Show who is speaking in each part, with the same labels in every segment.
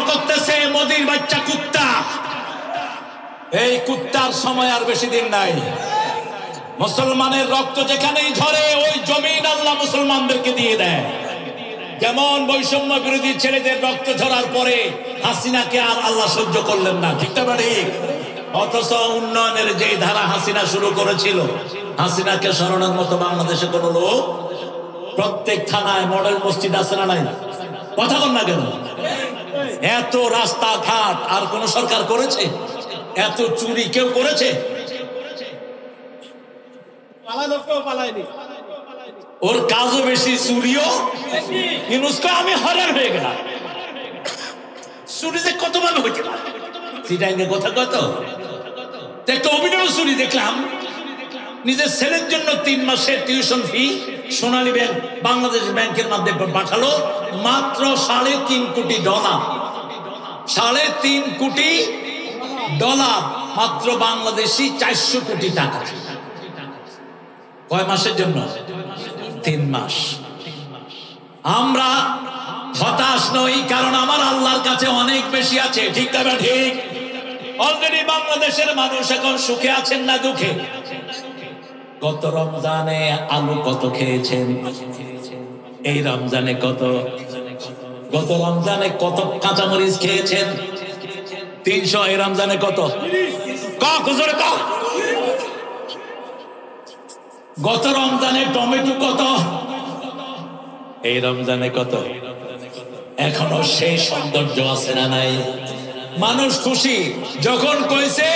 Speaker 1: করতেছে মোদির বাচ্চা কুত্তা। এই কুত্তার সময় আর বেশি দিন নাই। মুসলমানের রক্ত যেখানেই ঝরে ওই জমিন আল্লাহ মুসলমানদেরকে দিয়ে দেয়। যেমন বৈষম্য বিরোধী ছেলেদের রক্ত ঝরার পরে হাসিনাকে আর আল্লাহ সহ্য করলেন না, ঠিক না ঠিক? অথচ উন্নয়নের যে ধারা হাসিনা শুরু করেছিল, হাসিনাকে সরানোর মতো বাংলাদেশে কোন লোক? প্রত্যেক থানায় মডেল মসজিদ আছে না নাই? কথা বল না কেন? এত রাস্তাঘাট আর কোন সরকার করেছে? এত চুরি কেউ করেছে? ওর কাজও বেশি, চুরিও। আমি হরান হয়ে গেলাম। চুরি যে কত ভাবে হইতে পারে, সেটা কথা কত একটা অভিনয় চুরি দেখলাম। নিজের ছেলের জন্য 3 মাসের টিউশন ফি সোনালী ব্যাংক বাংলাদেশ ব্যাংকের মাধ্যমে পাঠালো, মাত্র $3.5 কোটি। $3.5 কোটি মাত্র বাংলাদেশি 400 কোটি টাকা। কয় মাসের জন্য? 3 মাস। আমরা হতাশ নই, কারণ আমার আল্লাহর কাছে অনেক বেশি আছে, ঠিক না ঠিক? অলরেডি বাংলাদেশের মানুষ এখন সুখে আছেন না দুঃখে? গত রমজানে আলু কত খেয়েছেন? এই রমজানে কত? গত রমজানে কত কাঁচামরিচ খেয়েছেন? 300। এই রমজানে কত? গত রমজানে টমেটো কত? এই রমজানে কত? এখনো সেই সৌন্দর্য আছে না নাই? মানুষ খুশি যখন কইছে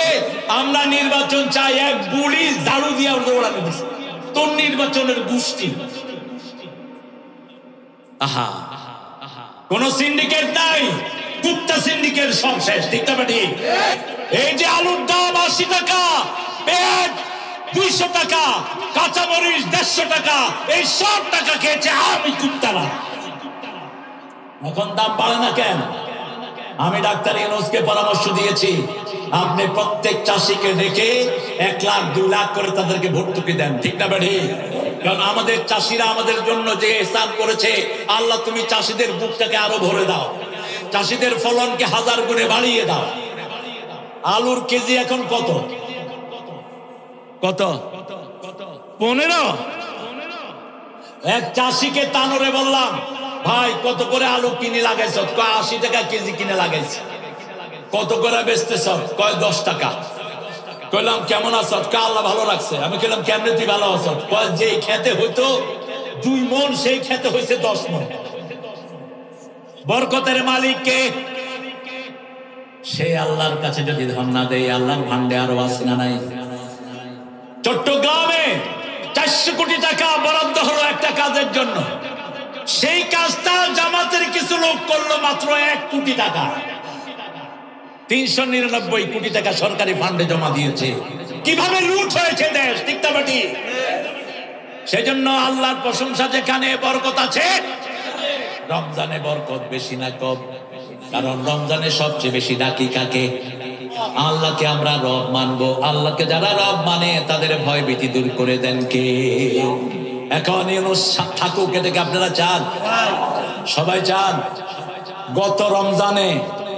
Speaker 1: আমরা নির্বাচন চাই, এক বুড়ি ঝাড়ু দিয়া দৌড়াতে দিছে, তোর নির্বাচনের গোষ্ঠী। আহা, কোন সিন্ডিকেট নাই, কুত্তা সিন্ডিকেট সব শেষ, ঠিক না ঠিক? এই যে আলুর দাম 80 টাকা, পেঁয়াজ 200 টাকা, কাঁচামরিচ 150 টাকা, এই সব টাকা খেয়েছে আমি কুত্তারা। এখন দাম বাড়ে না কেন? আমি ডাক্তার ইউনূসকে পরামর্শ দিয়েছি, আপনি প্রত্যেক চাষিকে ডেকে 1 লাখ 2 লাখ করে তাদেরকে ভর্তুকি দেন, ঠিক না বেড়ি? কারণ আমাদের চাষিরা আমাদের জন্য যে ইহসান করেছে, আল্লাহ তুমি চাষিদের বুকটাকে আরো ভরে দাও, চাষিদের ফলনকে 1000 গুণে বাড়িয়ে দাও। আলুর কেজি এখন কত? 15। এক চাষিকে তানরে বললাম, ভাই কত করে আলু কিনে লাগাইছ? 80 টাকা কেজি কিনে লাগাইছে। কত করে বেচতেছ? 10 টাকা। কইলাম কেমন আছ? আল্লাহ ভালো রাখছে। আমি কইলাম কেমনে তুই ভালো আছ? যেই খেতে হইতো 2 মণ, সেই খেতে হয়েছে 10 মণ। বরকতের মালিক কে? সে আল্লাহর কাছে যদি ধন না দেয়, আল্লাহর ভান্ডে আরো আছে না নাই? চট্টগ্রামে 400 কোটি টাকা বরাদ্দ হলো একটা কাজের জন্য, সেই কাজটা জামাতের কিছু লোক করলো মাত্র 1 কোটি টাকা। 399 কোটি টাকা সরকারি ফান্ডে জমা দিয়েছে। কিভাবে লুট হয়েছে দেশ, ঠিক না বেটি? সেজন্য আল্লাহর প্রশংসা, যেখানে বরকত আছে রমজানে বরকত বেশি না কম? কারণ রমজানে সবচেয়ে বেশি ডাকি কাকে? আল্লাহকে আমরা রব মানবো। আল্লাহকে যারা রব মানে তাদের ভয় ভীতি দূর করে দেন কে? এখন ইউনূস থাকুক, এটাকে আপনারা চান? সবাই চান? গত রমজানে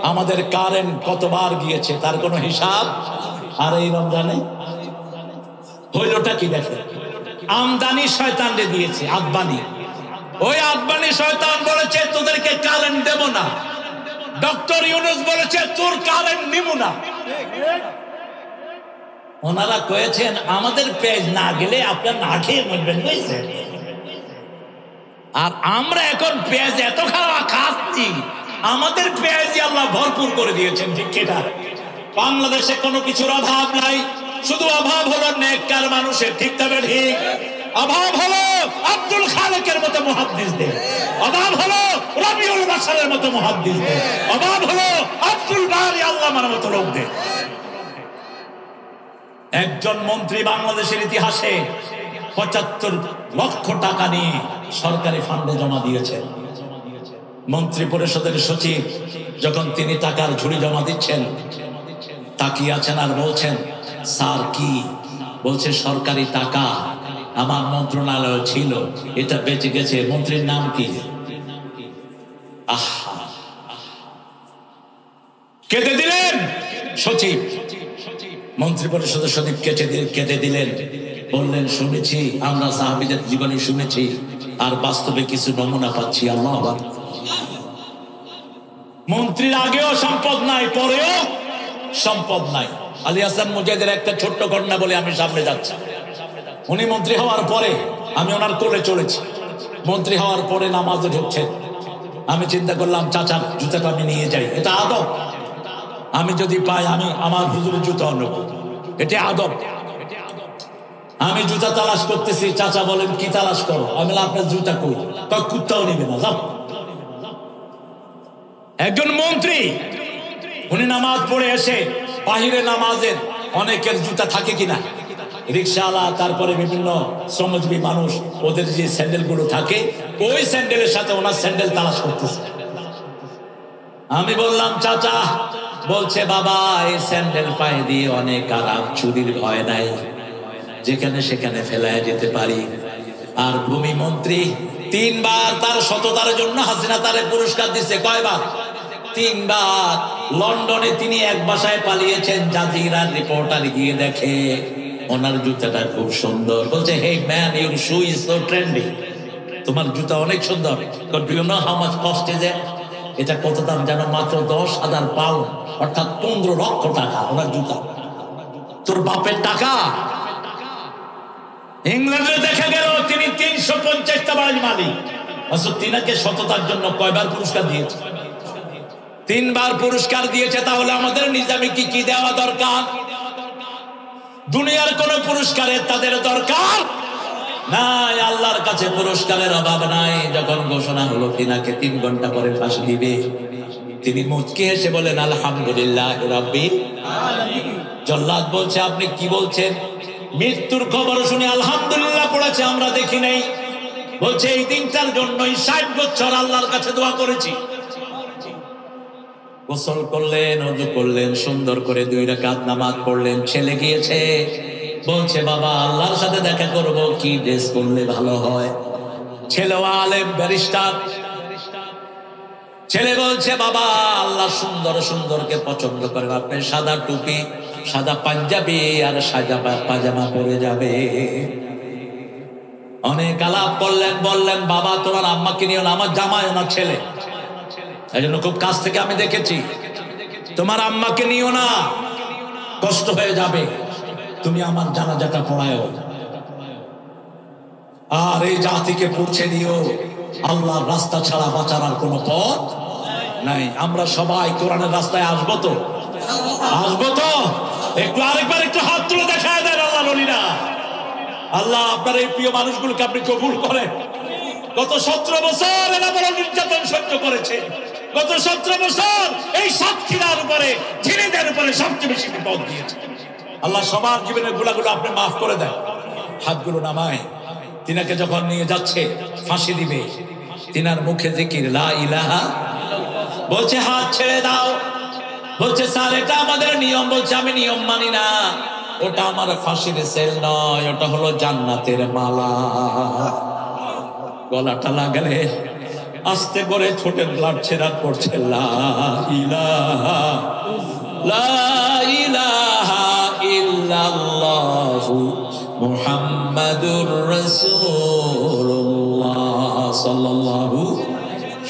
Speaker 1: আমাদের কারেন্ট কতবার গিয়েছে তার কোনো হিসাব? আর এই রমজানে হইলটা কি? দেখে আমদানি শয়তানরে দিয়েছে, আদবানি। ওই আদবানি শয়তান বলেছে তোদেরকে কারেন্ট দেব না। ডক্টর ইউনূস বলেছে তোর কারেন্ট নিব না। ওনারা কয়েছেন আমাদের পেঁয়াজ না গেলে আপনার না খেয়ে মরবেন, বুঝছেন? আর আমরা এখন পেঁয়াজ এত খাচ্ছি, আমাদের পেঁয়াজ আল্লাহ ভরপুর করে দিয়েছেন, ঠিক কিনা? বাংলাদেশে কোনো কিছুর অভাব নাই, শুধু অভাব হলো নেককার মানুষের, ঠিক তবে ঠিক? অভাব হলো আব্দুল খালেকের মতো মুহাদ্দিসদের, অভাব হলো রবিউল বাশারের মতো মুহাদ্দিসদের, অভাব হলো আব্দুল বারি আল্লামার মতো লোকদের। একজন মন্ত্রী বাংলাদেশের ইতিহাসে 75 লক্ষ টাকা নিয়ে সরকারি ফান্ডে জমা দিয়েছেন। মন্ত্রী পরিষদের সচিব যখন তিনি টাকার ঝুড়ি জমা দিচ্ছেন, তাকিয়ে আছেন আর বলছেন, স্যার কি? বলছে সরকারি টাকা আমার মন্ত্রণালয় ছিল, এটা বেঁচে গেছে। মন্ত্রীর নাম কি? আহা, কেটে দিলেন সচিব, মন্ত্রী পরিষদের সচিব কেটে দিলেন। বললেন, শুনেছি আমরা সাহাবীদের জীবনে শুনেছি, আর বাস্তবে কিছু নমুনা পাচ্ছি। আল্লাহু আকবার। মন্ত্রীর আগেও সম্পদ নাই, পরেও সম্পদ নাই। আলী হাসান মুজাহিদের একটা ছোট্ট ঘটনা বলে আমি সামনে যাচ্ছি। উনি মন্ত্রী হওয়ার পরে আমি ওনার কোলে চলেছি। মন্ত্রী হওয়ার পরে নামাজে ঢুকছেন। আমি চিন্তা করলাম চাচার জুতাটা আমি নিয়ে যাই, এটা আদব। আমি যদি পাই আমি আমার হুজুরের জুতা নেব, এটা আদব। আমি জুতা তালাশ করতেছি, চাচা বলেন কি তালাশ করো? আমি বললাম আপনার জুতা কই? কুত্তাও নিবে না, যাও। একজন মন্ত্রী, উনি নামাজ পড়ে এসে বাহিরে নামাজের অনেকের জুতা থাকে কিনা, রিক্সাওয়ালা, তারপরে বিভিন্ন শ্রমজীবী মানুষ, ওদের যে স্যান্ডেল গুলো থাকে, ওই স্যান্ডেলের সাথে ওনার স্যান্ডেল তালাশ করতেছে। আমি বললাম চাচা, বলছে বাবা এই স্যান্ডেল পায়ে দিয়ে অনেক আরাম, চুরির ভয় নাই, যেখানে সেখানে ফেলায় যেতে পারি। আর ভূমি মন্ত্রী 3 বার তার সততার জন্য হাসিনা তারে পুরস্কার দিচ্ছে। কয়বার? 3 বার। লন্ডনে তিনি এক বাসায় পালিয়েছেন, জাজিরার রিপোর্টার গিয়ে দেখে ওনার জুতাটা খুব সুন্দর। বলছে, hey man, your shoe is so trendy, তোমার জুতা অনেক সুন্দর। Do you know how much cost is it? এটা কত দাম জানো? মাত্র 10,000 পাউন্ড, অর্থাৎ 15 লক্ষ টাকা ওনার জুতা। তোর বাপের টাকা। ইংল্যান্ডে দেখা গেল তিনি 350টা বাড়ির মালিক, অথচ তিনাকে সততার জন্য কয়বার পুরস্কার দিয়েছে? 3 বার পুরস্কার দিয়েছে। তাহলে আমাদের নিজামে কি কি দেওয়া দরকার? দুনিয়ার কোন পুরস্কারের তাদের দরকার নাই, আল্লাহর কাছে পুরস্কারের অভাব নাই। যখন ঘোষণা হলো তিনাকে 3 ঘন্টা পরে ফাঁসি দিবে, তিনি মুচকি এসে বলেন আলহামদুলিল্লাহ রাব্বিল আলামিন। জল্লাদ বলছে, আপনি কি বলছেন? মৃত্যুর খবর শুনে আলহামদুলিল্লাহ পড়েছে, আমরা দেখি নাই। বলছে এই দিনটার জন্যই 60 বছর আল্লাহর কাছে দোয়া করেছি। গোসল করলেন, ওযু করলেন, সুন্দর করে 2 রাকাত নামাজ পড়লেন। ছেলে গিয়েছে, বলছে বাবা আল্লাহর সাথে দেখা করব, কি ড্রেস করলে ভালো হয়? ছেলে আলেম, ব্যারিস্টার। ছেলে বলছে বাবা আল্লাহ সুন্দর সুন্দরকে পছন্দ করেন, আপনি সাদা টুপি, সাদা পাঞ্জাবি আর সাদা পাজামা পরে যাবে। অনেক আলাপ করলেন, বললেন বাবা তোমার আম্মাকে নিও না, আমার জামাই ওনার ছেলে, এই জন্য খুব কাছ থেকে আমি দেখেছি, তোমার আম্মাকে নিও না, কষ্ট হয়ে যাবে, তুমি আমার জানাজাটা পড়ায়ও, আর এই জাতিকে পৌঁছে দিও আল্লাহর রাস্তা ছাড়া বাঁচার আর কোনো পথ নাই। আমরা সবাই কোরআনের রাস্তায় আসবো তো? আসবো তো? একটু আরেকবার একটু হাত তুলে দেখায় দেন আল্লাহ বলিনা। আল্লাহ আপনার এই প্রিয় মানুষগুলোকে আপনি কবুল করেন। গত 17 বছর এরা বড় নির্যাতন সহ্য করেছে। গত 17 বছর এই সাতক্ষীরার উপরে, ঝিনাইদের উপরে সবচেয়ে বেশি বিপদ দিয়েছে। আল্লাহ সবার জীবনের গুলাগুলো আপনি মাফ করে দেন। হাতগুলো নামায়, তিনাকে যখন নিয়ে যাচ্ছে ফাঁসি দিবে, তিনার মুখে জিকির লা ইলাহা। বলছে হাত ছেড়ে দাও। বলছে স্যার এটা আমাদের নিয়ম। বলছে আমি নিয়ম মানি না, ওটা আমার ফাঁসির সেল নয়, ওটা হলো জান্নাতের মালা। গলাটা লাগালে আস্তে করে ছোটের ব্লাড ছেড়া পড়ছে লা ইলাহা ইল্লাল্লাহু মুহাম্মাদুর রাসূলুল্লাহ সাল্লাল্লাহু।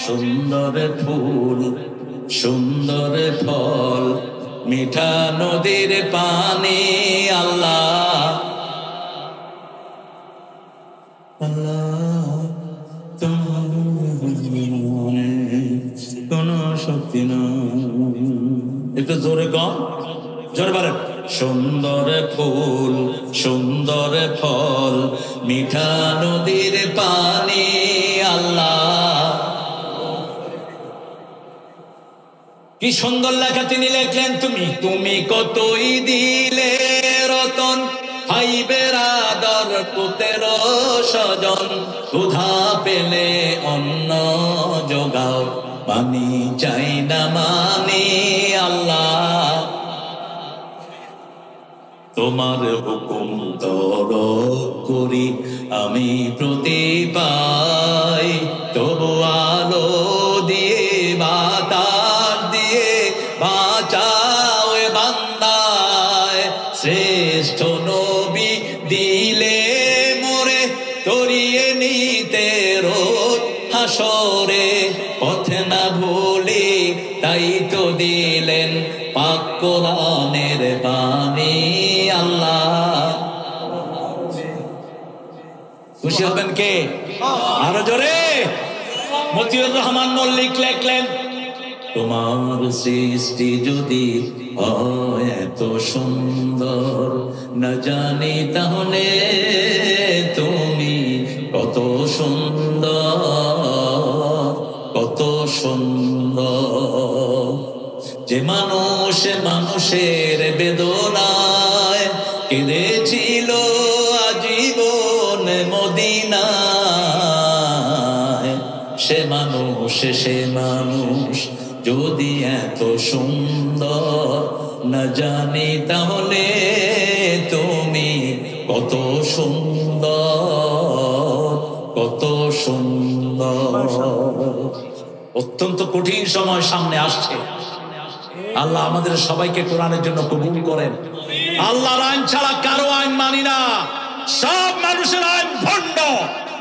Speaker 1: সুন্দর ফুল, সুন্দর ফল, মিঠা নদীর পানি, আল্লাহ আল্লাহ কোন শক্তি নয়। একটু জোরে গান, জোরে বলেন। সুন্দর ফুল, সুন্দর ফল, মিঠা নদীর পানি, আল্লাহ। কি সুন্দর লেখা তিনি লিখলেন। তুমি কতই দিলে রতন, ভাই বেরাদর পুতের স্বজন, ক্ষুধা পেলে অন্ন যোগাও, পানি চাই না মানি, আল্লাহ। তোমার হুকুম তর করি আমি প্রতি পাই, তবু আলো দিয়ে বাতাস দিয়ে বাঁচা করিয়ে নিতে রোজ হাসরে, পথে না ভুলি তাই তো দিলেন পাক কোরআনের বাণী। আল্লাহ খুশি হবেন কে? আরো জোরে। মতিউর রহমান মল্লিক লেখলেন, তোমার সৃষ্টি যদি হয় এত সুন্দর, না জানি তাহলে তুমি কত সুন্দর, কত সুন্দর। যে মানুষ মানুষের বেদনায় কেঁদেছিল আজীবন মদিনায়, সে মানুষ যদি এত সুন্দর, না জানি তাহলে তুমি কত সুন্দর, কত সুন্দর। অত্যন্ত কঠিন সময় সামনে আসছে। আল্লাহ আমাদের সবাইকে কোরআনের জন্য কবুল করেন। আল্লাহর আইন ছাড়া কারো আইন মানি না। সব মানুষের আইন ভণ্ড,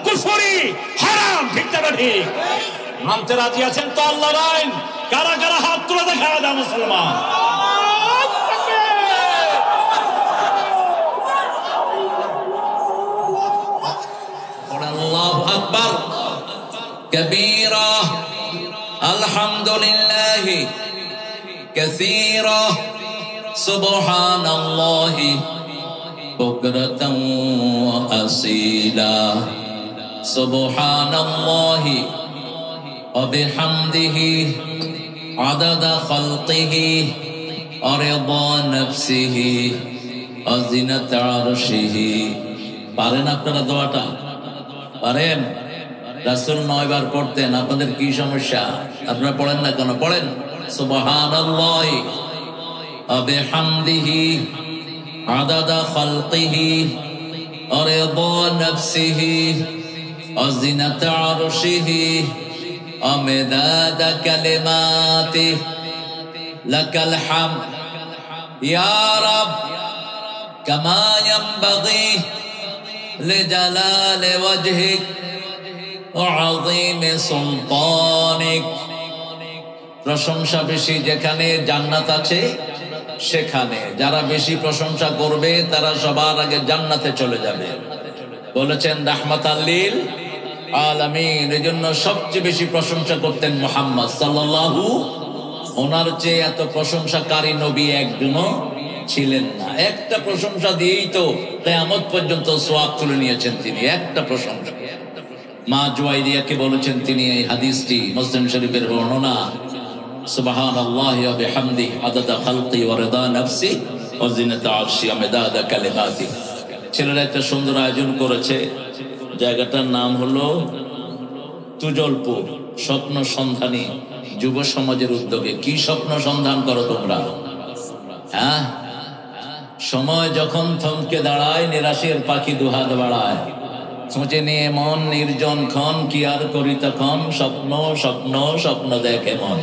Speaker 1: কুফরি, হারাম। ঠিক না ঠিক? মানতে রাজি আছেন তো আল্লাহর আইন? কারা কারা হাত তুলে দেখা দাও মুসলমান। আল্লাহু আকবার কবীরা, আলহামদুলিল্লাহ কাসীরা, সুবহানাল্লাহি বুকরাতান ওয়া আসীলা, সুবহানাল্লাহি ওয়া বিহামদিহি আদাদা খালকিহি ওয়া রিদা নাফসিহি ওয়া জিনাতা আরশিহি। পারেন আপনারা দোয়াটা? পারেন? রাসূল 9 বার পড়তেন। আপনাদের কি সমস্যা? আপনারা পড়েন না কেন? পড়েন। সুবহানাল্লাহি ওয়া বিহামদিহি আদাদা খালকিহি ওয়া রিদা নাফসিহি ওয়া জিনাতা আরশিহি ওয়া মিদাদা কালিমাতিহি লাকাল হামদ ইয়া রাব কামা ইয়ানবাগি লিজালালি ওয়াজহিক ওয়া আযীমি সুলতানিক। প্রশংসা বেশি যেখানে জান্নাত আছে সেখানে। যারা বেশি প্রশংসা করবে তারা সবার আগে জান্নাতে চলে যাবে। বলেছেন রাহমাতাল লিল আলামিন। এজন্য সবচেয়ে বেশি প্রশংসা করতেন মুহাম্মদ সাল্লাল্লাহু। ওনার চেয়ে এত প্রশংসাকারী নবী একজনও ছিলেন না। একটা প্রশংসা দিয়েই তো কিয়ামত পর্যন্ত সওয়াব তুলে নিয়েছেন তিনি। একটা প্রশংসা। মা জুয়াইরিয়াকে বলেছেন তিনি এই হাদিসটি, মুসলিম শরীফের বর্ণনা, সুবহানাল্লাহি ওয়া বিহামদিহি আদাদা খালকি ওয়া রিদা নাফসি ওয়া জিনাতা আরশি ওয়া মিদাদা কালিমাতি। ছেলেরা একটা সুন্দর আয়োজন করেছে। জায়গাটার নাম হলো তুজলপুর। স্বপ্ন সন্ধানী যুব সমাজের উদ্যোগে। কি স্বপ্ন সন্ধান করো তোমরা? হ্যাঁ, সময় যখন থমকে দাঁড়ায়, নিরাশের পাখি দুহাত বাড়ায়, সোচে নিয়ে মন নির্জন ক্ষণ, কি আর করি তখন, স্বপ্ন স্বপ্ন স্বপ্ন দেখে মন।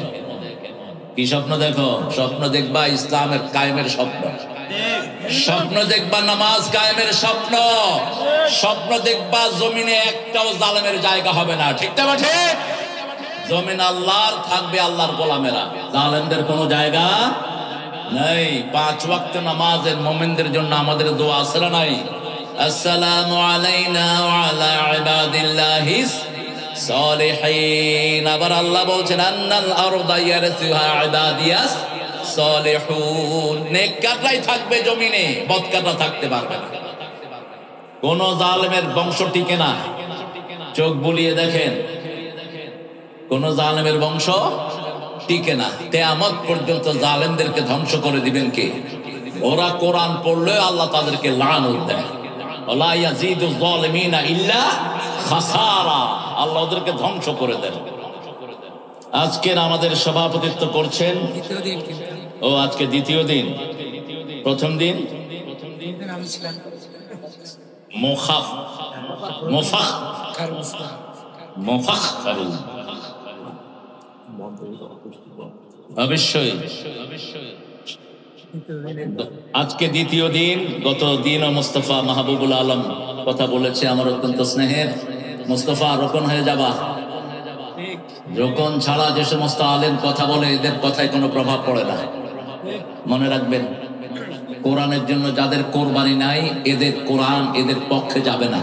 Speaker 1: কি স্বপ্ন দেখো? স্বপ্ন দেখবা ইসলামের কায়েমের স্বপ্ন, স্বপ্ন দেখবা নামাজ কায়েমের স্বপ্ন, স্বপ্ন দেখবা জমিনে একটাও জালেমের জায়গা হবে না। ঠিক না ঠিক? জমিন আল্লাহর, থাকবে আল্লাহর গোলামেরা, জালেমদের কোনো জায়গা নাই। 5 ওয়াক্ত নামাজের মুমিনদের জন্য আমাদের দোয়া আছে না নাই? আসসালামু আলাইনা ওয়া আলা ইবাদিল্লাহিস সালিহিন। আবার আল্লাহ বলছেন আন্নাল আরদা ইয়ারসুহা ইবাদিয়াস সালিহুন। নেককাররাই থাকবে জমিনে, বদকাররা থাকতে পারবে না। কোন জালেমের বংশ টিকে না। চোখ বুলিয়ে দেখেন, কোন জালেমের বংশ টিকে না। কিয়ামত পর্যন্ত জালেমদেরকে ধ্বংস করে দিবেন কে? ওরা কোরআন পড়লে আল্লাহ তাদেরকে লানত দেয়। ওয়ালা ইয়াজিদুজ জালিমিনা ইল্লা খাসারা। আল্লাহ ওদেরকে ধ্বংস করে দেন। আজকের আমাদের সভাপতিত্ব করছেন, ও আজকে দ্বিতীয় দিন। প্রথম দিন অবশ্যই আজকে দ্বিতীয় দিন। গত দিন মুস্তাফা মাহবুবুল আলম কথা বলেছে আমার অত্যন্ত স্নেহের মুস্তফা, রোকন হয়ে যাবা। রোকন ছাড়া যে সমস্ত আলেম কথা বলে এদের কথায় কোনো প্রভাব পড়ে না। মনে রাখবেন, কোরআনের জন্য যাদের কোরবানি নাই এদের কোরআন এদের পক্ষে যাবে না।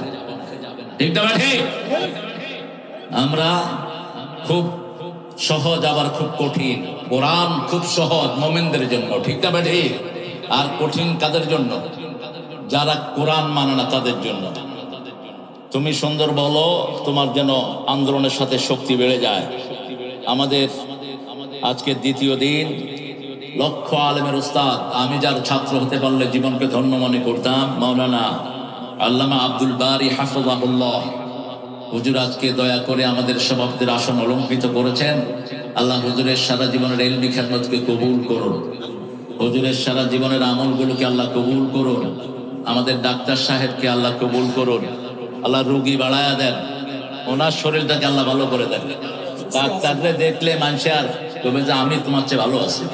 Speaker 1: ঠিক না ঠিক? আমরা খুব সহজ আবার খুব কঠিন। কোরআন খুব সহজ মোমেনদের জন্য, ঠিক না ঠিক? আর কঠিন কাদের জন্য? যারা কোরআন মানে না তাদের জন্য। তুমি সুন্দর বলো, তোমার যেন আন্দোলনের সাথে শক্তি বেড়ে যায়। আমাদের আজকে দ্বিতীয় দিন, লক্ষ আলেমের উস্তাদ, আমি যার ছাত্র হতে পারলে জীবনকে ধন্য মনে করতাম, মাওলানা আল্লামা আব্দুল বারী হাফিজাহুল্লাহ হুজুর আজকে দয়া করে আমাদের সভাপতির আসন অলঙ্কৃত করেছেন। আল্লাহ হুজুরের সারা জীবনের ইলমি খেদমতকে কবুল করুন, হুজুরের সারা জীবনের আমলগুলোকে আল্লাহ কবুল করুন। আমাদের ডাক্তার সাহেবকে আল্লাহ কবুল করুন, আল্লাহ রোগী বাড়ায়া দেন, ওনার শরীরটাকে আল্লাহ ভালো করে দেন। ডাক্তাররে দেখলে মানুষ আর তবে যে আমি তোমার চেয়ে ভালো আছি।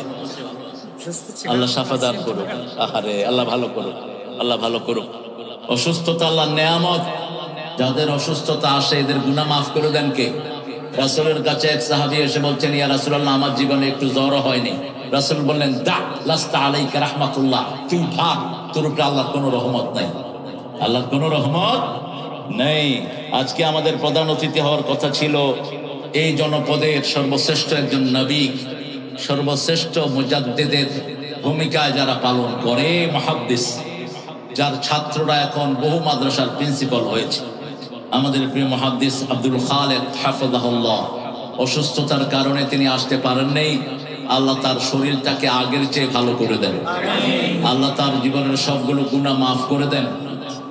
Speaker 1: আল্লাহ শাফাদান করুন। আহারে আল্লাহ ভালো করুন, আল্লাহ ভালো করুন। অসুস্থতা আল্লাহ নেয়ামত, যাদের অসুস্থতা আসে এদের গুনাহ মাফ করে দেন কে? রাসূলের কাছে এক সাহাবী এসে বলছেন, ইয়া রাসূলুল্লাহ, আমার জীবনে একটু জ্বর হয়নি। রাসূল বললেন, দা লাস্তা আলাইকা রাহমাতুল্লাহ, তুই ভাগ, তোর উপরে আল্লাহর কোনো রহমত নাই, আল্লাহর কোনো রহমত নেই। আজকে আমাদের প্রধান অতিথি হওয়ার কথা ছিল এই জনপদের সর্বশ্রেষ্ঠ একজন নবী, সর্বশ্রেষ্ঠ মুজাদ্দিদের ভূমিকায় যারা পালন করে, মুহাদ্দিস, যার ছাত্ররা এখন বহু মাদ্রাসার প্রিন্সিপাল হয়েছে, আমাদের প্রিয় মুহাদ্দিস আব্দুল খালেক হাফিজাহুল্লাহ। অসুস্থতার কারণে তিনি আসতে পারেন নাই। আল্লাহ তার শরীরটাকে আগের চেয়ে ভালো করে দেন, আল্লাহ তার জীবনের সবগুলো গুনাহ মাফ করে দেন,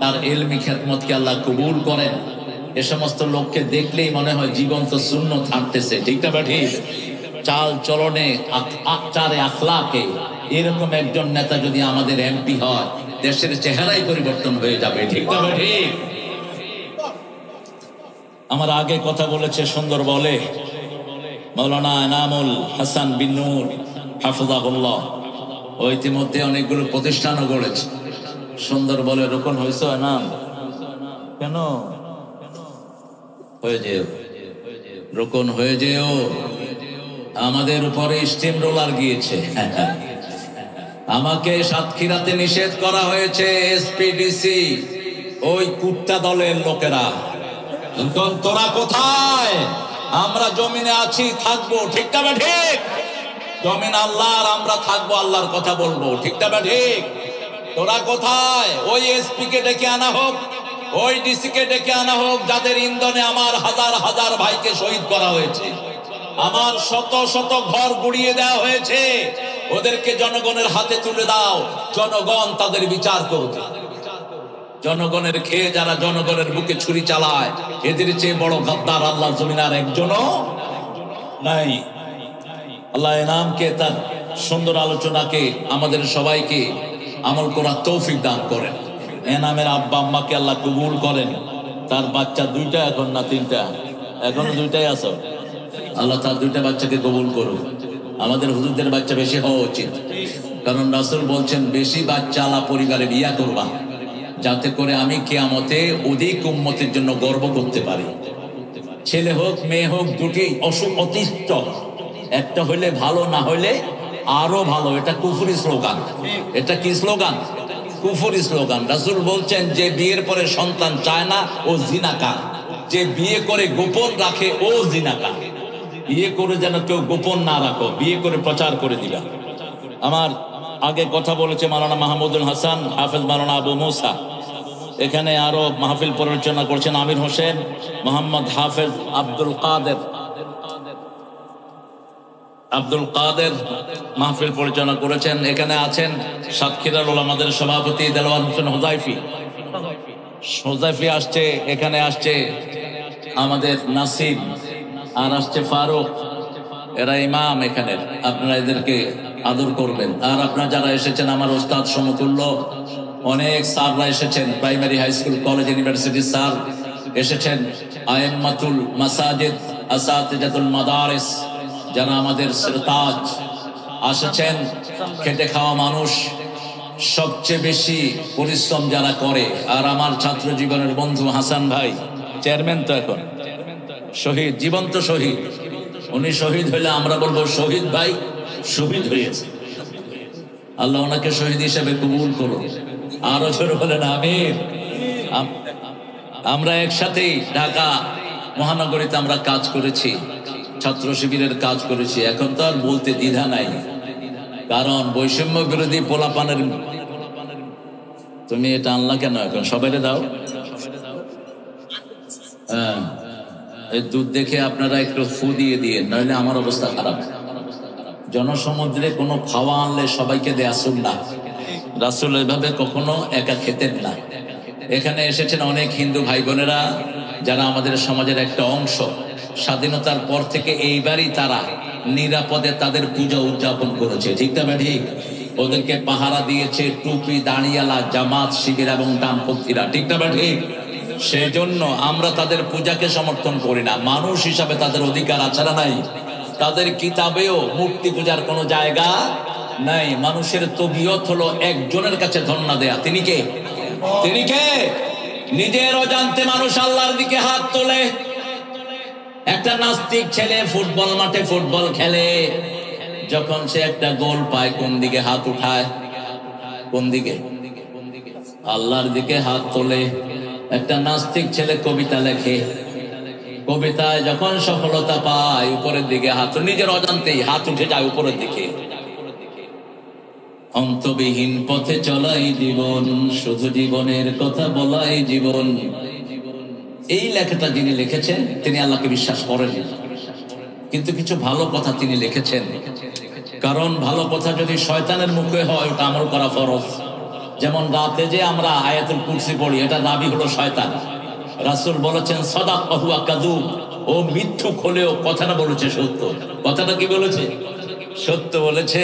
Speaker 1: তার ইলমি খেদমতকে আল্লাহ কবুল করেন। এ সমস্ত লোককে দেখলেই মনে হয় জীবন্ত সুন্নত হাঁটতেছে, ঠিক না ঠিক? চাল চলনে, আচারে, আখলাকে এরকম একজন নেতা যদি আমাদের এমপি হয়, দেশের চেহারাই পরিবর্তন হয়ে যাবে, ঠিক না ঠিক? আমার আগে কথা বলেছে সুন্দর বলে মাওলানা এনামুল হাসান বিন নূর হাফিজাহুল্লাহ, ও ইতিমধ্যে অনেকগুলো প্রতিষ্ঠানও গড়েছে। সুন্দর বলে, রোকন হয়েছে নাম কেন হয়ে যেও, রোকন হয়ে যেও। আমাদের উপরে স্টিম রোলার গিয়েছে, আমাকে সাতক্ষীরাতে নিষেধ করা হয়েছে এসপিডিসি ওই কুত্তা দলের লোকেরা। তোরা কোথায়? আমরা জমিনে আছি, থাকবো, ঠিক না ঠিক? জমিন আল্লাহর, আমরা থাকবো, আল্লাহর কথা বলবো, ঠিক না ঠিক? তোরা কোথায়? ওই এসপি কে ডেকে আনা হোক, ওই ডিসি কে ডেকে আনা হোক, যাদের ইন্ধনে আমার হাজার হাজার ভাইকে শহীদ করা হয়েছে, আমার শত শত ঘর গুড়িয়ে দেওয়া হয়েছে। ওদেরকে জনগণের হাতে তুলে দাও, জনগণ তাদের বিচার করবে। জনগণের খেয়ে যারা জনগণের বুকে ছুরি চালায়, এদের চেয়ে বড় গাদ্দার আল্লাহ জমিন আর একজনও নাই। আল্লাহ এনামকে, তার সুন্দর আলোচনাকে আমাদের সবাইকে আমল করার তৌফিক দান করেন। এনামের আব্বা আম্মাকে আল্লাহ কবুল করেন। তার বাচ্চা দুইটা, এখন না তিনটা, এখনো দুইটাই আছে। আল্লাহ তার দুইটা বাচ্চাকে কবুল করুন। আমাদের হুজুরদের বাচ্চা বেশি হওয়া উচিত, কারণ রাসূল বলছেন বেশি বাচ্চা আলা পরিবারে বিয়া করবা, যাতে করে আমি কিয়ামতে অধিক উম্মতের জন্য গর্ব করতে পারি। ছেলে হোক মেয়ে হোক, দুটি অতিষ্ঠ, একটা হইলে ভালো, না হইলে আরো ভালো। এটা কুফরি স্লোগান। এটা কি স্লোগান? কুফরি স্লোগান। রাসূল বলছেন, যে বিয়ের পরে সন্তান চায় না ও জিনাকার, যে বিয়ে করে গোপন রাখে ও জিনাকার। বিয়ে করে যেন কেউ গোপন না রাখো, বিয়ে করে প্রচার করে দিবা। আমার আগে কথা বলেছে মাওলানা মাহমুদুল হাসান হাফেজ, মাওলানা আবু মুসা, এখানে আরো মাহফিল পরিচালনা করছেন আমির হোসেন, মোহাম্মদ হাফেজ আব্দুল কাদের মাহফিল পরিচালনা করেছেন। এখানে আছেন সাতক্ষীরার ওলামাদের সভাপতি দেলোয়ার হোসেন হোজাইফি আসছে, এখানে আসছে আমাদের নাসিব, আর আসছে ফারুক, এরা ইমাম এখানে। আপনারা এদেরকে আদর করবেন। আর আপনারা যারা এসেছেন, আমার ওস্তাদ সমতুল্য অনেক স্যাররা এসেছেন, primary, high school, college, university sir এসেছেন, আইম্মাতুল মাসাজিদ, আসাতিজাতুল মাদারিস, যারা আমাদের সিরতাজ আসেছেন, খেটে খাওয়া মানুষ, সবচেয়ে বেশি পরিশ্রম যারা করে, আর আমার ছাত্র জীবনের বন্ধু হাসান ভাই চেয়ারম্যান তো এখন শহীদ, জীবন্ত শহীদ, উনি শহীদ হইলে আমরা বলবো শহীদ ভাই শহীদ হয়েছে, আল্লাহ ওনাকে শহীদ হিসেবে কবুল করুন। আরো জোরে বলেন আমিন। আমরা একসাথেই ঢাকা মহানগরীতে আমরা কাজ করেছি, ছাত্র শিবিরের কাজ করেছি। এখন তো আর বলতে দ্বিধা নাই, কারণ বৈষম্য বিরোধী পোলাপানের, তুমি এটা আনলা কেন এখন? সবাই দাও। হ্যাঁ, এই দুধ দেখে আপনারা একটু ফু দিয়ে দিয়ে, নইলে আমার অবস্থা খারাপ। জনসমুদ্রে কোনো খাওয়া আনলে সবাইকে দেয়া সুন্নাহ। রাসূল এভাবে কখনো একা খেতেন না। এখানে এসেছেন অনেক হিন্দু ভাই বোনেরা, যারা আমাদের সমাজের একটা অংশ। স্বাধীনতার পর থেকে এইবারই তারা নিরাপদে তাদের পূজা উদযাপন করেছে, ঠিক না ঠিক? ওদেরকে পাহারা দিয়েছে টুপি দাঁড়িয়ালা, জামাত শিবির এবং ডানপন্থীরা, ঠিক না ঠিক? সেজন্য আমরা তাদের পূজাকে সমর্থন করি না। মানুষ হিসাবে তাদের অধিকার আছে না নাই? তাদের কিতাবেও মূর্তি পূজার কোনো জায়গা নাই। মানুষের তবিয়ত হলো একজনের কাছে ধন্যবাদ দেয়া। তিনি কে? তিনি কে? নিজের অজান্তে মানুষ আল্লাহর দিকে হাত তোলে। একটা নাস্তিক ছেলে ফুটবল মাঠে ফুটবল খেলে, যখন সে একটা গোল পায় কোন দিকে হাত উঠায়? কোন দিকে? আল্লাহর দিকে হাত তোলে। একটা নাস্তিক ছেলে কবিতা লেখে, কবিতায় যখন সফলতা পায় উপরের দিকে হাত, নিজের অজান্তেই হাত উঠে যায় উপরের দিকে। অন্তবিহীন পথে চলাই জীবন, শুধু জীবনের কথা বলাই জীবন। এই লেখাটা যিনি লিখেছেন তিনি আল্লাহকে বিশ্বাস করেন, কিন্তু কিছু ভালো কথা তিনি লিখেছেন। কারণ ভালো কথা যদি শয়তানের মুখে হয় ওটা আমল করা ফরজ। যেমন রাতে যে আমরা আয়াতুল কুরসি পড়ি, এটা দাবি হলো শয়তান। রাসূল বলেছেন সাদাক ওয়া হুয়া কাযুব, ও মিথ্যুক হলেও কথাটা বলেছে সত্য। কথাটা কি বলেছে? সত্য বলেছে।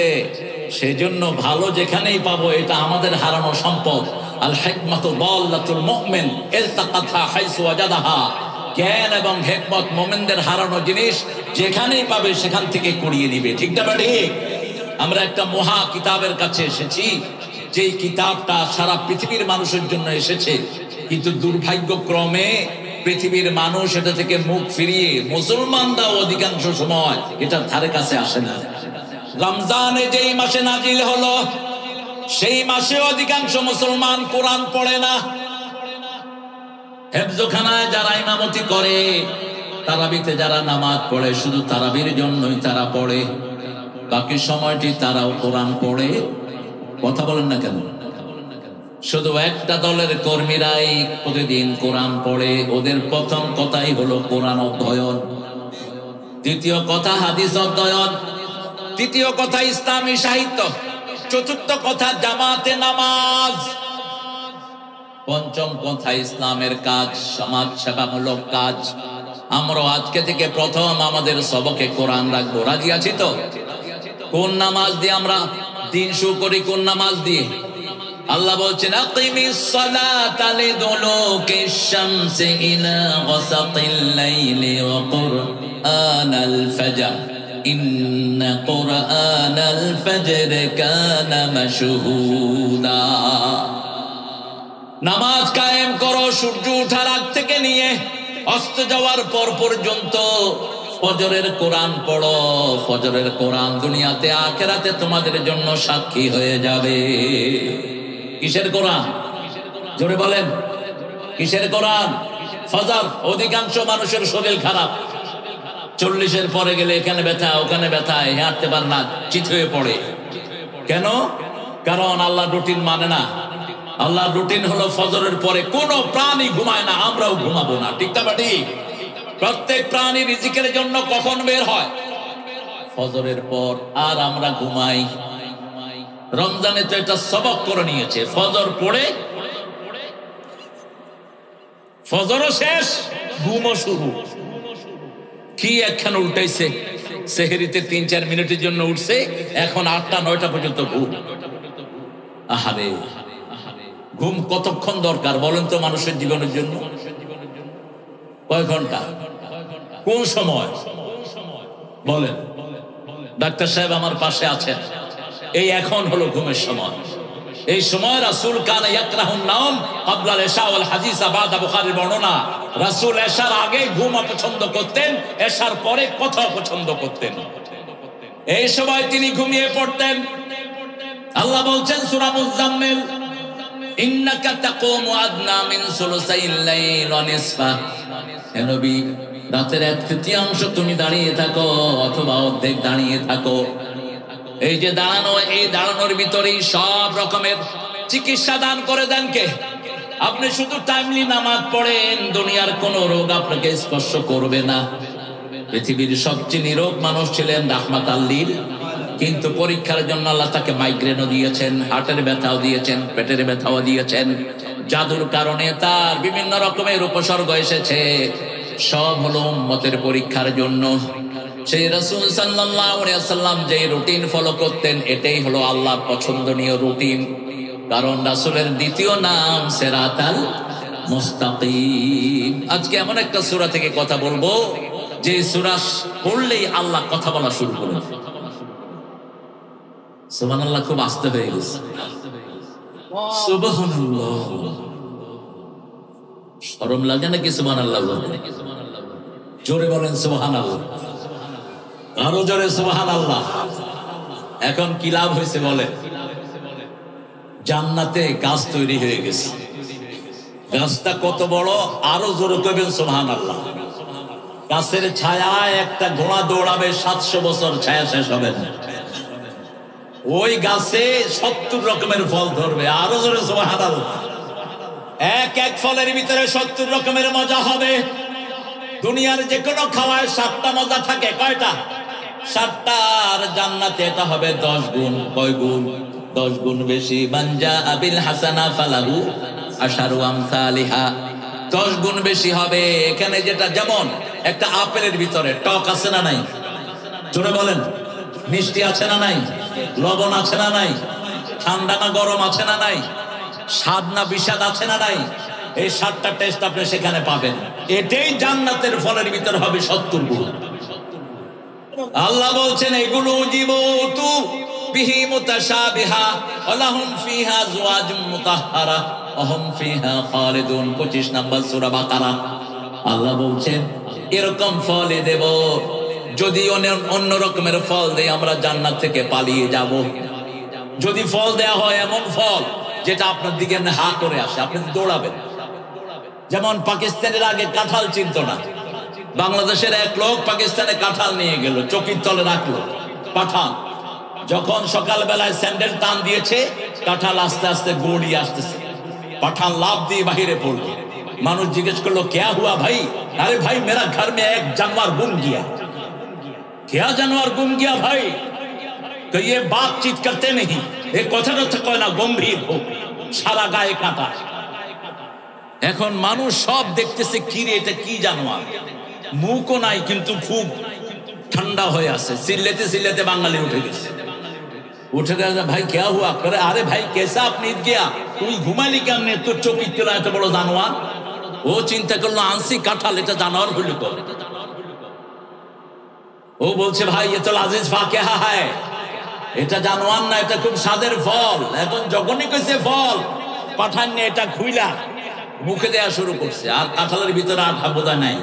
Speaker 1: সেজন্য ভালো যেখানেই পাবো, এটা আমাদের হারানো সম্পদ। আল হিকমাতু দাল্লাতুল মুমিন ইলতাকাতহা হাইসু ওয়াজাদাহা। জ্ঞান এবং হিকমত মুমিনদের হারানো জিনিস, যেখানেই পাবে সেখান থেকে কুড়িয়ে নিবে, ঠিক না ঠিক? আমরা একটা মহা কিতাবের কাছে এসেছি, যেই কিতাবটা সারা পৃথিবীর মানুষের জন্য এসেছে, কিন্তু দুর্ভাগ্যক্রমে পৃথিবীর মানুষ এটা থেকে মুখ ফিরিয়ে, মুসলমানরাও অধিকাংশ সময় এটার ধারে কাছে আসে না। রমজানে যেই মাসে নাজিল হলো, সেই মাসে অধিকাংশ মুসলমান কোরআন পড়ে না। হেফজখানায় যারা ইমামতি করে, তারাবিতে যারা নামাজ পড়ে, শুধু তারাবির জন্যই তারা পড়ে, বাকি সময়টি তারাও কোরআন পড়ে। কথা বলেন না কেন? শুধু একটা দলের কর্মীরাই প্রতিদিন কোরআন পড়ে, ওদের প্রথম কথাই হলো কোরআন অধ্যয়ন, দ্বিতীয় কথা হাদিস অধ্যয়ন, তৃতীয় কথা ইসলামী সাহিত্য, চতুর্থ কথা জামাতে নামাজ, পঞ্চম কথা ইসলামের কাজ, সমাজ সেবামূলক কাজ। আমরা আজকে থেকে প্রথম আমাদের সবকে কোরআন রাখবো। রাজি আছি তো? কোন নামাজ দিয়ে আমরা দিন শুরু করি? কোন নামাজ দিয়ে? আল্লাহ বলছেন আকিমিস সালাতা লিদুলুকিশ শামসি ইলা গাসাকিল লাইলি ওয়া কুরআনাল ফাজর ইন্না কুরআনাল ফাজর কানা মাশহুদা। নামাজ কায়েম করো সূর্য ওঠার আগ থেকে নিয়ে অস্ত যাওয়ার পর পর্যন্ত। ফজরের কোরআন পড়ো। ফজরের কোরআন দুনিয়াতে আখিরাতে তোমাদের জন্য সাক্ষী হয়ে যাবে। কিসের কোরআন? জোরে বলেন, কিসের কোরআন? ফজর। অধিকাংশ মানুষের শরীর খারাপ, 40-এর পরে গেলে এখানে ব্যথা, ওখানে ব্যথা, হাঁটতে পারে না, চিত হয়ে পড়ে। কেন? কারণ আল্লাহ রুটিন মানে না। আল্লাহ রুটিন হলো ফজরের পরে কোনো প্রাণী ঘুমায় না, আমরাও ঘুমাবো না, ঠিক না ঠিক? প্রত্যেক প্রাণী রিজিকের জন্য কখন বের হয়? ফজরের পর। আর আমরা ঘুমাই। রমজানে তো এটা সবক করে নিয়েছে, ফজর পড়ে ফজরও শেষ, ঘুমও শুরু। কি একখানে উল্টাইছে, সেহরিতে 3-4 মিনিটের জন্য উঠছে, এখন 8টা-9টা পর্যন্ত ঘুম। আহারে, ঘুম কতক্ষণ দরকার বলেন তো মানুষের জীবনের জন্য? কয় ঘন্টা? কোন সময় বলেন? ডাক্তার সাহেব আমার পাশে আছেন, এই এখন হলো ঘুমের সময়। এই সময় রাসূল কানা ইয়াকরাহুন নাওম ক্বাবলা ইশা ওয়াল হাদিসা বাদা, বুখারীর বর্ণনা। রাসূল এশার আগে ঘুম পছন্দ করতেন, এশার পরে কথা পছন্দ করতেন। এই সময় তিনি ঘুমিয়ে পড়তেন। আল্লাহ বলছেন সূরা মুজাম্মিল, ইন্নাকা তাকুমু আদনা মিন সুলুসাইল লাইল ওয়া নিসফা, হে নবী রাতের এক তৃতীয়াংশ তুমি দাঁড়িয়ে থাকো অথবা অর্ধেক দাঁড়িয়ে থাকো। এই যে দাঁড়ানো, এই দাঁড়ানোর ভিতরেই সব রকমের চিকিৎসা দান করে দেন কে? আপনি শুধু টাইমলি নামাজ পড়েন, দুনিয়ার কোন রোগ আপনাকে স্পর্শ করবে না। পৃথিবীর সবচেয়ে নিরোগ মানুষ ছিলেন রাহমাতাল লিল, কিন্তু পরীক্ষার জন্য আল্লাহ তাকে মাইগ্রেনও দিয়েছেন, হার্টের ব্যথাও দিয়েছেন, পেটের ব্যথাও দিয়েছেন। জাদুর কারণে তার বিভিন্ন রকমের উপসর্গ এসেছে, সব হলো উম্মতের পরীক্ষার জন্য। সেই রাসূল সাল্লাল্লাহু আলাইহি ওয়াসাল্লাম যে রুটিন ফলো করতেন, এটাই হলো আল্লাহর পছন্দনীয় রুটিন। কারণ রাসূলের দ্বিতীয় নাম সিরাতাল মুস্তাকিম। আজকে এমন একটা সূরা থেকে কথা বলবো যে সূরা পড়লেই আল্লাহ কথা বলা শুরু করবেন। সুবহানাল্লাহ, খুব আস্তে হয়ে গেছে। সুবহানাল্লাহ, শরম লাগে নাকি সুবহানাল্লাহ বলতে? জোরে বলেন সুবহানাল্লাহ, আরো জোরে সুবহানাল্লাহ। এখন কি লাভ হয়েছে বলে? জান্নাতে গাছ তৈরি হয়ে গেছে। গাছটা কত বড়, আরো জোরে কইবেন সুবহানাল্লাহ। গাছের ছায়ায় একটা ঘোড়া দৌড়াবে, 700 বছর ছায়া শেষ হবে না। ওই গাছে 70 রকমের ফল ধরবে, আরো জোরে সুবহানাল্লাহ। এক এক ফলের ভিতরে 70 রকমের মজা হবে। দুনিয়ার যে কোনো খাওয়ায় 7টা মজা থাকে, কয়টা? 7টা। আর জান্নাতে এটা হবে 10 গুণ। কয় গুণ? 10 গুণ বেশি। মানজা আবিল হাসানা ফালাহু আশারু আমসালিহা, 10 গুণ বেশি হবে। এখানে যেটা, যেমন একটা আপেলের ভিতরে টক আছে না নাই? জোরে বলেন। মিষ্টি আছে না নাই? লবণ আছে না নাই? ঠান্ডা না গরম আছে না নাই? স্বাদ না বিষাদ আছে না নাই? এই 7টা টেস্ট আপনি সেখানে পাবেন। এটাই জান্নাতের ফলের ভিতর হবে 70 গুণ। আল্লাহ বলছেন এগুলো জীবতু বিহি মুতাশাবিহা ওয়া লাহুম ফিহা আজওয়াজুম মুতাহহারা ওয়া হুম ফিহা খালিদুন। 25 নম্বর সূরা বাকারা। আল্লাহ বলছেন এরকম ফল দেব, যদি অন্য রকমের ফল দেই আমরা জান্নাত থেকে পালিয়ে যাব। যদি ফল দেয়া হয় এমন ফল যেটা আপনার দিকে হা করে আসে, আপনি দৌড়াবেন। যেমন পাকিস্তানের আগে কাঁঠাল চিনত না, বাংলাদেশের এক লোক পাকিস্তানে কাঁঠাল নিয়ে গেল, চকির তলে রাখলো। পাঠান যখন সকালবেলায় স্যান্ডেল টান দিয়েছে, কাঁঠাল আস্তে আস্তে গড়িয়ে আসতেছে। পাঠান লাভ দিয়ে বাহিরে পড়লো। মানুষ জিজ্ঞেস করলো क्या हुआ भाई? अरे भाई मेरा घर में एक जानवर गुम गया। क्या जानवर गुम गया भाई? तो ये बातचीत करते नहीं, एक কথা কয় না, গম্ভীর হোক, সারা গায়ে কাঁটা। এখন মানুষ সব দেখতেছে, কি রে এটা কি জানোয়ার? মুখও নাই কিন্তু খুব ঠান্ডা হয়ে আছে। চিল্লাতে চিল্লাতে বাঙালি উঠে গেছে। উঠে গেছে, ভাই क्या हुआ? করে আরে ভাই कैसा আপনি গিয়া, তুই ঘুমালি কেমনে? তোর চোখে তোলা এত বড় জানোয়ার। ও চিন্তা করলো আনসি কাঁঠাল, এটা জানোয়ার হইল তো। ও বলছে ভাই এ তো লাজিজ ফাকিহা হয়, এটা জানোয়ার না, এটা খুব স্বাদের ফল। এখন যখনই কইছে ফল, পাঠান নিয়ে এটা খুইলা মুখে দেয়া শুরু করছে। আর কাঁঠালের ভিতরে আঠা বোধা নাই।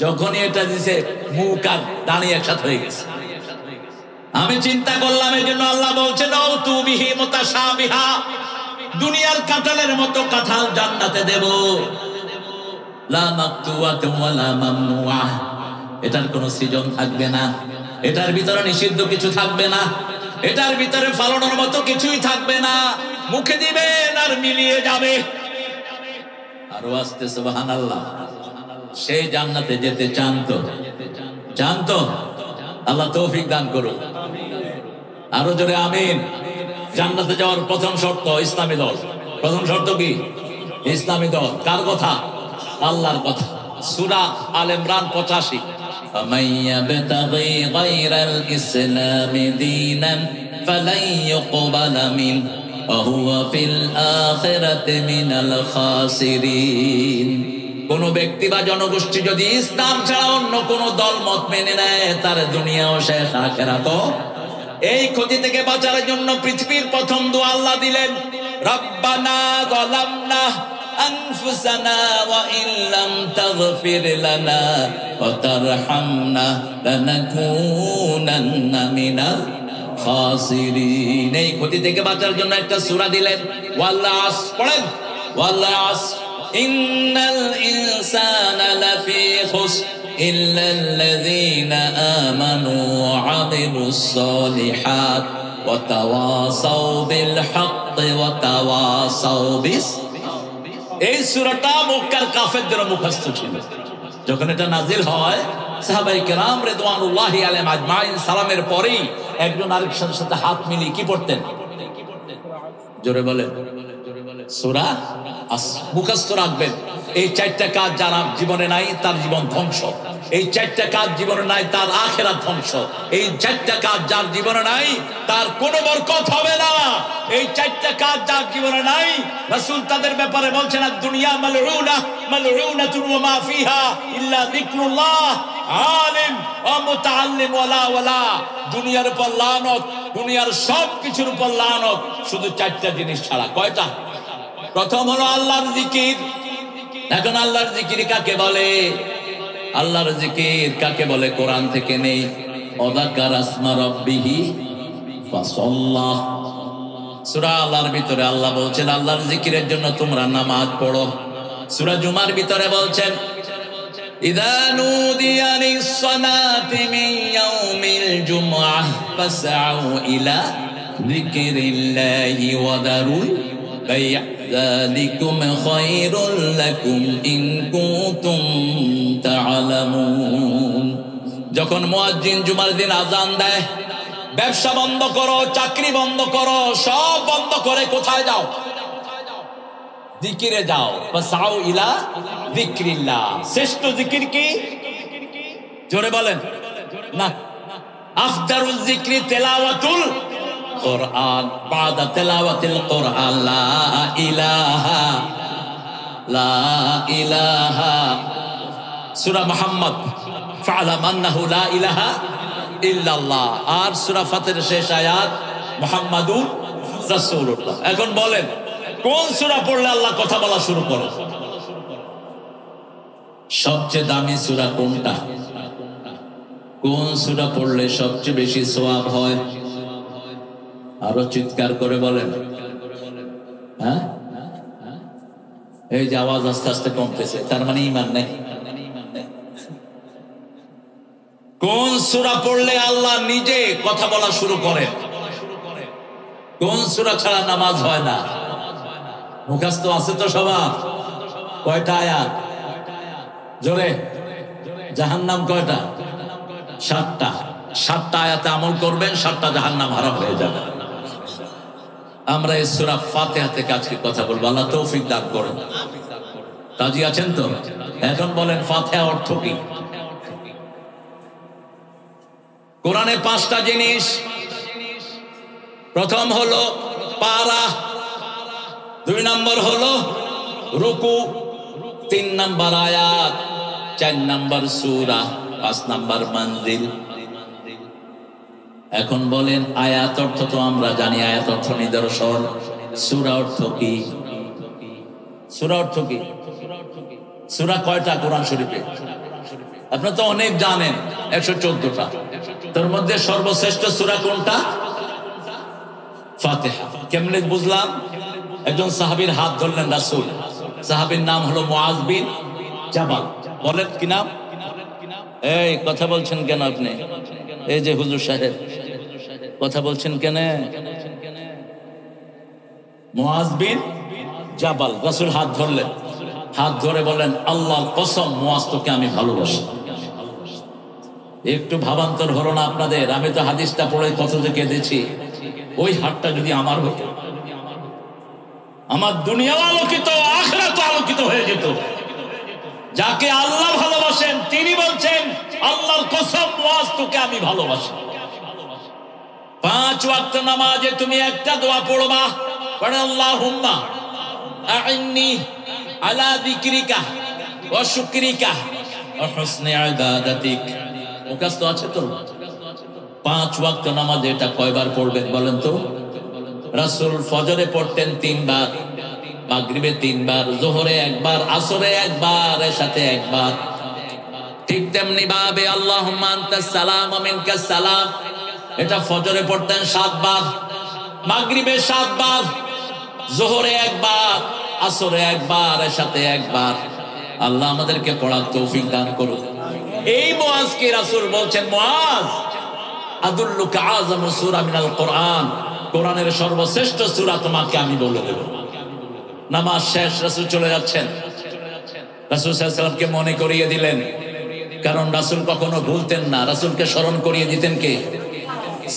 Speaker 1: যখনই এটা দিছে, মুখ আর দাঁড়িয়ে একসাথে হয়ে গেছে। আমি চিন্তা করলাম, এই জন্য আল্লাহ বলছেন ও তু বিহি মুতাশাবিহা, দুনিয়ার কাঁঠালের মতো কাঁঠাল জান্নাতে দেব। লা মাকতুওয়াতুন ওয়া লা মামনুআ, এটার কোনো সৃজন থাকবে না, এটার ভিতরে নিষিদ্ধ কিছু থাকবে না, এটার ভিতরে ফালানোর মতো কিছুই থাকবে না। মুখে দিবেন আর মিলিয়ে যাবে। আরো আসতে সুবহানাল্লাহ। সেই জান্নাতে যেতে চান তো? চান তো? আল্লাহ তৌফিক দান করুন। আরো জোরে আমিন। জান্নাতে যাওয়ার প্রথম শর্ত ইসলামী দল। প্রথম শর্ত কি? ইসলামী দল। কার কথা? আল্লাহর কথা। সূরা আল ইমরান 85। فمن يبتغي غير الإسلام دينا فلن يقبل منه وهو في الآخرة من الخاسرين। কোন ব্যক্তি বা জনগোষ্ঠী যদি ইসলাম ছাড়া অন্য কোন দল মত মেনে নেয়, তার দুনিয়াও শেষ, আখিরাতও এই ক্ষতি থেকে বাঁচার জন্য পৃথিবীর প্রথম দোয়া আল্লাহ দিলেন, রব্বানা যালামনা আনফুসানা ওয়া ইল্লাম তাগফির লানা ওয়া তারহামনা লানাকুনান্না মিনাল খাসিরিন। এই ক্ষতি থেকে বাঁচার জন্য একটা সূরা দিলেন, ওয়াল আসর। পড়েন, ওয়াল আসর ইন্নাল ইনসানা লাফি খুসর ইল্লাল্লাযীনা আমানু ওয়া আমিলুস সালিহাত ওয়া তাওয়াসাউ বিল হাক্কি ওয়া তাওয়াসাউ বিস। এই সূরাটা মক্কার কাফেরদের মুখস্থ ছিল। যখন এটা নাজিল হয়, সাহাবায়ে কেরাম রিদওয়ানুল্লাহি আলাইহিম আজমাইন সালামের পরেই একজন আরেকজনের সাথে হাত মিলিয়ে কি পড়তেন? জোরে বলেন, সূরা মুখস্থ রাখবেন। এই চারটা কাজ যার জীবনে নাই তার জীবন ধ্বংস। এই চারটা কাজ জীবনে নাই তার আখিরাত ধ্বংস। এই চারটা কাজ যার জীবনে নাই তার কোনো বরকত হবে না। এই চারটা কাজ যার জীবনে নাই, রাসূল তাদের ব্যাপারে বলছেন, দুনিয়া মালউনা মালউনাতুন ওয়া মা ফিহা ইল্লা যিকরুল্লাহ আলিম ওয়া মুতাআল্লিম ওয়ালা ওয়ালা। দুনিয়ার উপর লানত, দুনিয়ার সব কিছুর উপর লানত, শুধু চারটা জিনিস ছাড়া। কয়টা? প্রথম হলো আল্লাহর জিকির। এখন আল্লাহর জিকির কাকে বলে? আল্লাহর জিকির কাকে বলে? কোরআন থেকে নেই। ওয়াযাকারা আসমা রাব্বিহি ফাসাল্লাহ। সূরা আল্লাহর ভিতরে আল্লাহ বলছেন আল্লাহর জিকিরের জন্য তোমরা নামাজ পড়ো। সূরা জুমার ভিতরে বলছেন, ইযা নুদিয়া লিস-সালাতি মিন ইয়াউমিল জুমআহ ফাসআউ ইলা যিকরিল্লাহি ওয়া দারুল বাই' যালিকুম খায়রুল লাকুম ইন কুনতুম তা'লামুন। যখন মুয়াজ্জিন জুমার দিন আযান দেয়, ব্যবসা বন্ধ করো, চাকরি বন্ধ করো, সব বন্ধ করে কোথায় যাও? জিকিরে যাও। ফাসআউ ইলা যিকরিল্লাহ। শ্রেষ্ঠ জিকির কি? জোরে বলেন না। আফদারুল যিকরি তিলাওয়াতুল কুরআন। বাদা তিলাওয়াতিল কুরআন লা ইলাহা লা ইলাহা। সূরা মুহাম্মদ ফা'লাম আন্নাহু লা ইলাহা ইল্লাল্লাহ। আর সূরা ফাতিরের শেষ আয়াত মুহাম্মাদুর রাসূলুল্লাহ। এখন বলেন, কোন সূরা পড়লে আল্লাহ কথা বলা শুরু করে? সবচেয়ে দামি সূরা কোনটা? কোন সূরা পড়লে সবচেয়ে বেশি সওয়াব হয়? আরো চিৎকার করে বলেন। হ্যাঁ, এই যে আওয়াজ আস্তে আস্তে কমতেছে, তার মানে ঈমান নেই। কোন সূরা পড়লে আল্লাহ নিজে কথা বলা শুরু করেন? কোন সূরা ছাড়া নামাজ হয় না? মুখস্থ আছে তো সবার? কয়টা আয়াত? জোরে। জাহান্নাম কয়টা? 7টা। 7টা আয়াতে আমল করবেন, 7টা জাহান্নাম হারাম হয়ে যাবে। আমরা এই সূরা ফাতিহা থেকে আজকে কথা বলবো। আল্লাহ তৌফিক দান করেন। রাজি আছেন তো? এখন বলেন ফাতিহা অর্থ কি? কোরআনে 5টা জিনিস। প্রথম হলো পারা, 2 নম্বর হলো রুকু, 3 নম্বর আয়াত, 4 নম্বর সূরা, 5 নম্বর মঞ্জিল। এখন বলেন আয়াত অর্থ তো আমরা জানি, আয়াত অর্থ নিদর্শন। সূরা অর্থ কি? সূরা অর্থ কি? সূরা কয়টা কোরআন শরীফে? আপনারা তো অনেক জানেন, 114টা। তার মধ্যে সর্বশ্রেষ্ঠ সূরা কোনটা? ফাতিহা। কেমনে বুঝলাম? একজন সাহাবীর হাত ধরলেন রাসূল। সাহাবীর নাম হলো মুআজ বিন জাবাল। বলেন কি নাম? এই কথা বলছেন কেন আপনি? এই যে হুজুর সাহেব কথা বলছেন কেন? মুআজ বিন জাবাল। রাসূল হাত ধরলেন, হাত ধরে বলেন, আল্লাহর কসম মুআজ তোকে আমি ভালোবাসি। একটু ভাবান্তর হলো না আপনাদের? আমি তো হাদিসটা পড়ে কত যে কেঁদেছি। ওই হাতটা যদি আমার হতো, আমার দুনিয়াও আলোকিত, আখিরাতও আলোকিত হয়ে যেত। যাকে আল্লাহ ভালোবাসেন তিনি বলছেন, আল্লাহর কসম মুআজ তোকে আমি ভালোবাসি। 5 ওয়াক্ত নামাজে তুমি একটা দোয়া পড়বা, পড়ে আল্লাহুম্মা আইন্নি আলা যিকরিকা ওয়া শুকরিকা ওয়া হুসনি ইবাদাতিক। মুখস্থ আছে তো? 5 ওয়াক্ত নামাজ এটা কয়বার পড়বেন বলেন তো? রাসূল ফজরে পড়তেন 3 বার, মাগরিবে 3 বার, যোহরে 1 বার, আসরে 1 বার, এশাতে 1 বার। ঠিক তেমনি ভাবে আল্লাহুম্মা আনতাস সালাম ওয়া মিনকাস সালাম এটা ফজরে পড়তেন 7 বার, মাগরিবে 7 বার, যোহরে 1 বার, আসরে 1 বার, এশাতে 1 বার। আল্লাহ আমাদেরকে পড়ার তৌফিক দান করুন। এই মুআজকে রাসূল বলছেন, মুআজ আদুল্লুকা আযম সূরা মিনাল কোরআন, কোরআনের সর্বশ্রেষ্ঠ সূরা তোমাকে আমি বলে দেব। নামাজ শেষ, রাসূল চলে যাচ্ছেন। রাসূল সাল্লাল্লাহু আলাইহি ওয়াসাল্লামকে মনে করিয়ে দিলেন, কারণ রাসূল কখনো ভুলতেন না। রাসূলকে স্মরণ করিয়ে দিতেন কে?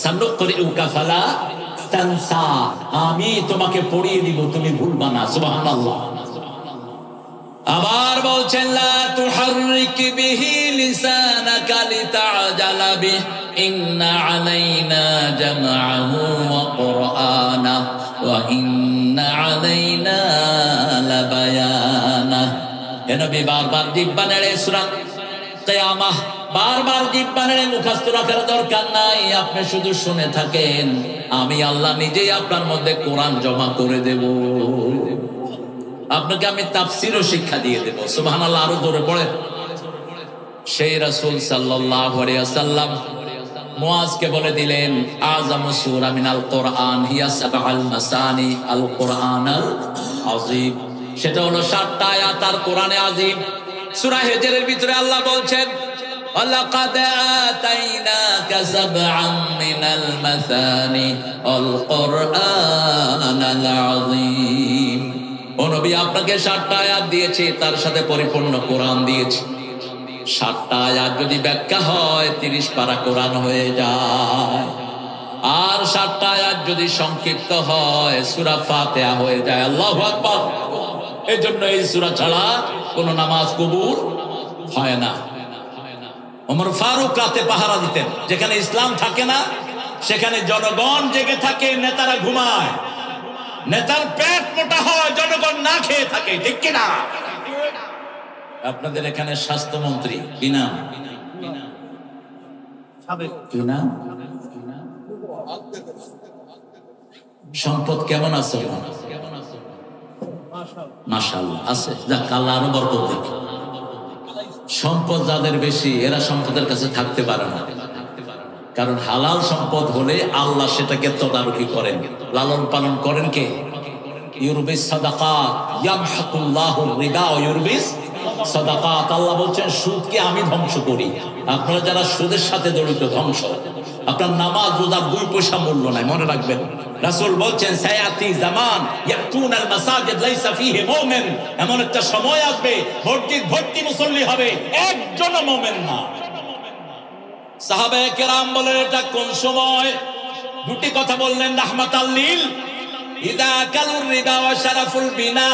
Speaker 1: সানুকরিউকা ফালা তানসা, আমি তোমাকে পড়িয়ে দিব, তুমি ভুলবা না। সুবহানাল্লাহ। আবার বলছেন, লা তুহাররিক বিহি লিসানাকা লিতা'জালা বিহি ইন্না আলাইনা জামআহু ওয়া কুরআনা ওয়া ইন্না আলাইনা লাবায়ানা। হে নবী, বারবার জিহ্বা নেড়ে সূরা কিয়ামাহ বারবার জিহ্বা নেড়ে মুখস্থ রাখার দরকার নাই। আপনি শুধু শুনে থাকেন, আমি আল্লাহ নিজেই আপনার মধ্যে কোরআন জমা করে দেব। আপনাকে আমি তাফসীরও শিক্ষা দিয়ে দেব। সুবহানাল্লাহ। আরো জোরে পড়ে। সেই রাসূল সাল্লাল্লাহু আলাইহি ওয়াসাল্লাম মুআজকে বলে দিলেন, আযম সূরা মিনাল কোরআন হিয়া সাবআল মাসানি আল কোরআনাল আযীম, সেটা হলো 7টা আয়াত আর কোরআনে আযীম। সূরা হিজরের ভিতরে আল্লাহ বলছেন, ওয়ালাকাদ আতাইনাকা সাবআম মিনাল মাসানি আল কোরআনাল আযীম। ও নবী, আপনাকে 7টা আয়াত দিয়েছি, তার সাথে পরিপূর্ণ কোরআন দিয়েছি। 7টা আয়াত যদি ব্যাখ্যা হয় 30 পারা কোরআন হয়ে যায়, আর 7টা আয়াত যদি সংক্ষিপ্ত হয় সূরা ফাতিহা হয়ে যায়। আল্লাহু আকবার। এজন্য এই সূরা ছাড়া কোন নামাজ কবুল হয় না। ওমর ফারুক রাতে পাহারা দিতেন। যেখানে ইসলাম থাকে না সেখানে জনগণ জেগে থাকে, নেতারা ঘুমায়। নেতার পেট মোটা হয়, জনগণ না খেয়ে থাকে, ঠিক কিনা? আপনাদের এখানে স্বাস্থ্যমন্ত্রী কি নাম? সম্পদ কেমন আছে? মাশাআল্লাহ আছে। যাক, আল্লাহ আরো বরকত দিক। সম্পদ যাদের বেশি এরা সম্পদের কাছে থাকতে পারে না, কারণ হালাল সম্পদ হলে আল্লাহ সেটাকে তদারকি করেন, লালন পালন করেন কে? ইউরবিস সাদাকাত ইয়ামহাকুল্লাহুর রিবা ওয়া ইউরবিস সাদাকাত। আল্লাহ বলছেন, সুদকে আমি ধ্বংস করি, আপনারা যারা সুদের সাথে জড়িত ধ্বংস। আপনার নামাজ রোজার 2 পয়সা মূল্য নাই, মনে রাখবেন। রাসূল বলছেন, সায়াতি জামান ইয়াতুনাল মাসাজিদ লাইসা ফিহি মুমিন, এমন একটা সময় আসবে ভর্তি মুসল্লি হবে, একজনও মুমিন না। সাহাবায়ে কেরাম বলেন, এটা কোন সময়? 2টি কথা বললেন রাহমাতাল লিল ইদা কালুর রিবা ওয়া শারাফুল বিনা,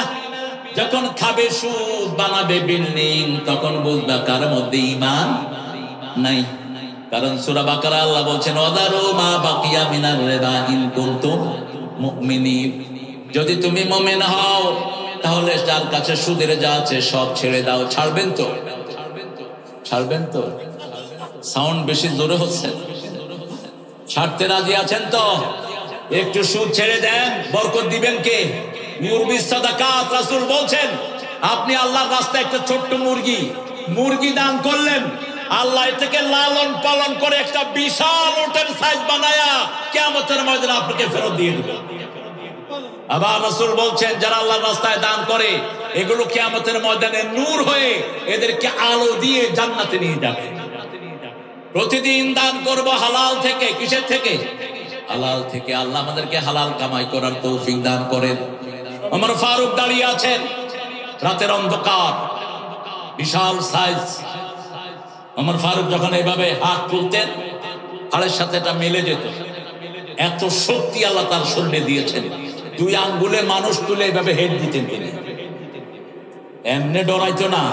Speaker 1: যখন খাবে সুদ, বানাবে বিল্ডিং, তখন বুঝবা কার মধ্যে ঈমান নাই। কারণ সূরা বাকারা আল্লাহ বলছেন, ওয়াদারু মা বাকিয়া মিনার রিবা ইন কুনতুম মুমিনিন, যদি তুমি মুমিন হও তাহলে যার কাছে সুদের যা আছে সব ছেড়ে দাও। ছাড়বেন তো? ছাড়বেন তো? সাউন্ড বেশি জোরে হচ্ছে। ছাড়তে রাজি আছেন তো? একটু সুদ ছেড়ে দেন, বরকত দিবেন কে? ইউরবিস সাদাকাত। রাসূল বলছেন, আপনি আল্লাহর রাস্তায় একটা ছোট্ট মুরগি দান করলেন, আল্লাহ এটাকে লালন পালন করে একটা বিশাল উটের সাইজ বানায়া কিয়ামতের ময়দানে আপনাকে ফেরত দিয়ে দিবে। আবার রাসূল বলছেন, যারা আল্লাহর রাস্তায় দান করে এগুলো কিয়ামতের ময়দানে নূর হয়ে এদেরকে আলো দিয়ে জান্নাতে নিয়ে যাবে। প্রতিদিন দান করব হালাল থেকে। কিসের থেকে? হালাল থেকে। আল্লাহ আমাদেরকে হালাল কামাই করার তৌফিক দান করেন। ওমর ফারুক দাঁড়িয়ে আছেন, রাতের অন্ধকার, বিশাল সাইজ। ওমর ফারুক যখন এইভাবে হাত তুলতেন, হাড়ের সাথে এটা মিলে যেত। এত শক্তি আল্লাহ তার শরীরে দিয়েছেন। 2 আঙ্গুলে মানুষ তুলে এইভাবে হেড দিতেন তিনি, এমনি ডরাইতো না।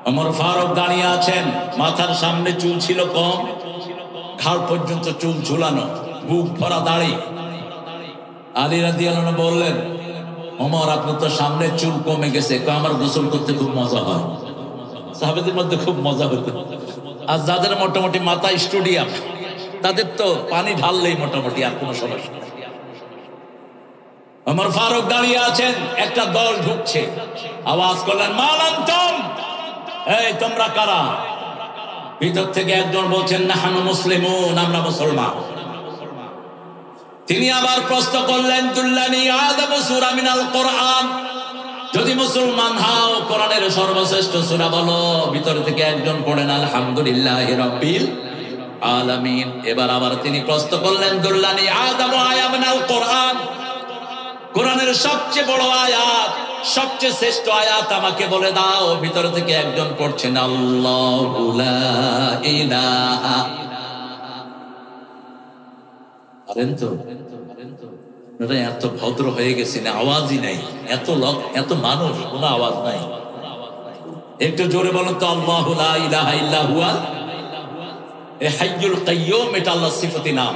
Speaker 1: ওমর ফারুক দাঁড়িয়ে আছেন, মাথার সামনে চুল ছিল কম, ঘাড় পর্যন্ত চুল ঝুলানো, বুক ভরা দাড়ি। আলী রাদিয়াল্লাহু আনহু বললেন, ওমর আপনার তো সামনে চুল কমে গেছে, আমার গোসল করতে খুব মজা হয়। সাহাবাদের মধ্যে খুব মজা হতো। আর যাদের মোটামুটি মাথা স্টুডিয়াম, তাদের তো পানি ঢাললেই মোটামুটি আর কোনো সমস্যা নেই। ওমর ফারুক দাঁড়িয়ে আছেন, একটা দল ঢুকছে, আওয়াজ করলেন মান আনতুম, এই তোমরা কারা? ভিতর থেকে একজন বলছেন নাহানু মুসলিমুন, আমরা মুসলমান। তিনি আবার প্রশ্ন করলেন দুল্লানি আযাবু সূরা মিনাল কোরআন, যদি মুসলমান হও কোরআনের সর্বশ্রেষ্ঠ সূরা বলো। ভিতর থেকে একজন পড়েন আলহামদুলিল্লাহি রাব্বিল আলামিন। এবার আবার তিনি প্রশ্ন করলেন দুল্লানি আযাবু আয়া মিনাল কোরআন, কোরআনের সবচেয়ে বড় আয়াত, সবচেয়ে শ্রেষ্ঠ আয়াত আমাকে বলে দাও। ভিতর থেকে একজন পড়ছেন আল্লাহু লা ইলাহা। আরেন তো এত ভদ্র হয়ে গেছে না, আওয়াজই নাই, এত লোক এত মানুষ, কোনো আওয়াজ নাই। একটু জোরে বলেন তো আল্লাহু লা ইলাহা ইল্লা হুয়াল হাইয়ুল কাইয়্যুম, এটা আল্লাহর সিফাতি নাম।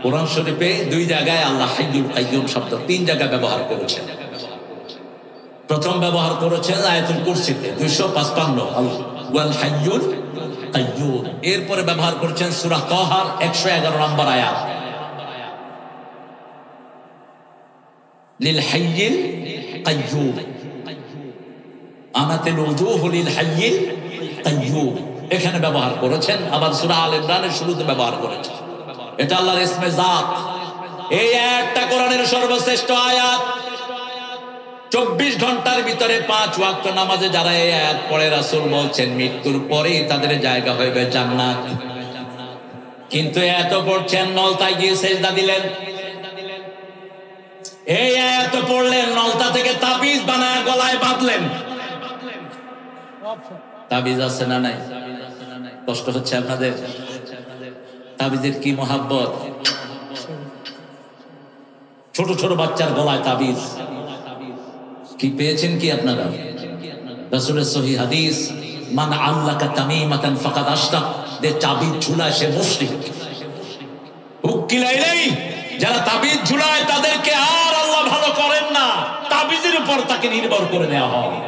Speaker 1: কোরআন শরীফে 2 জায়গায় আল্লাহ হাইয়ুল কাইয়্যুম শব্দ 3 জায়গায় ব্যবহার করেছেন। প্রথম ব্যবহার করেছেন আয়াতুল কুরসিতে 255 ওয়াল হাইয়ুল কাইয়্যুম। এরপরে ব্যবহার করেছেন সূরা তাহার 111 নম্বর আয়াত লিল হাইয়িল কাইয়্যুম, আনাতিল উজুহ লিল হাইয়িল কাইয়্যুম, এখানে ব্যবহার করেছেন। আবার সূরা আল ইমরানের শুরুতে ব্যবহার করেছেন। এটা আল্লাহর ইসমে জাত। এই একটা কোরআনের সর্বশ্রেষ্ঠ আয়াত। 24 ঘন্টার ভিতরে 5 ওয়াক্ত নামাজে যারা এই আয়াত পড়ে রাসূল বলছেন মৃত্যুর পরেই তাদের জায়গা হবে জান্নাত। কিন্তু এত পড়ছেন, নলতায় গিয়ে সেজদা দিলেন, এই আয়াত পড়লেন, নলতা থেকে তাবিজ বানায় গলায় বাঁধলেন। তাবিজ আছে না নাই? কষ্ট হচ্ছে আপনাদের? তাবিজের কি মহাব্বত! ছোট ছোট বাচ্চার গলায় তাবিজ। কি পেয়েছেন কি আপনারা? রাসূলের সহিহ হাদিস, মান আল্লাকা তামিমাতান ফাকাদ আশরাক, যে তাবিজ ঝুলায় সে মুশরিক। উকিলাইলাই, যারা তাবিজ ঝুলায় তাদেরকে আর আল্লাহ ভালো করেন না, তাবিজের উপর তাকে নির্ভর করে নেওয়া হয়।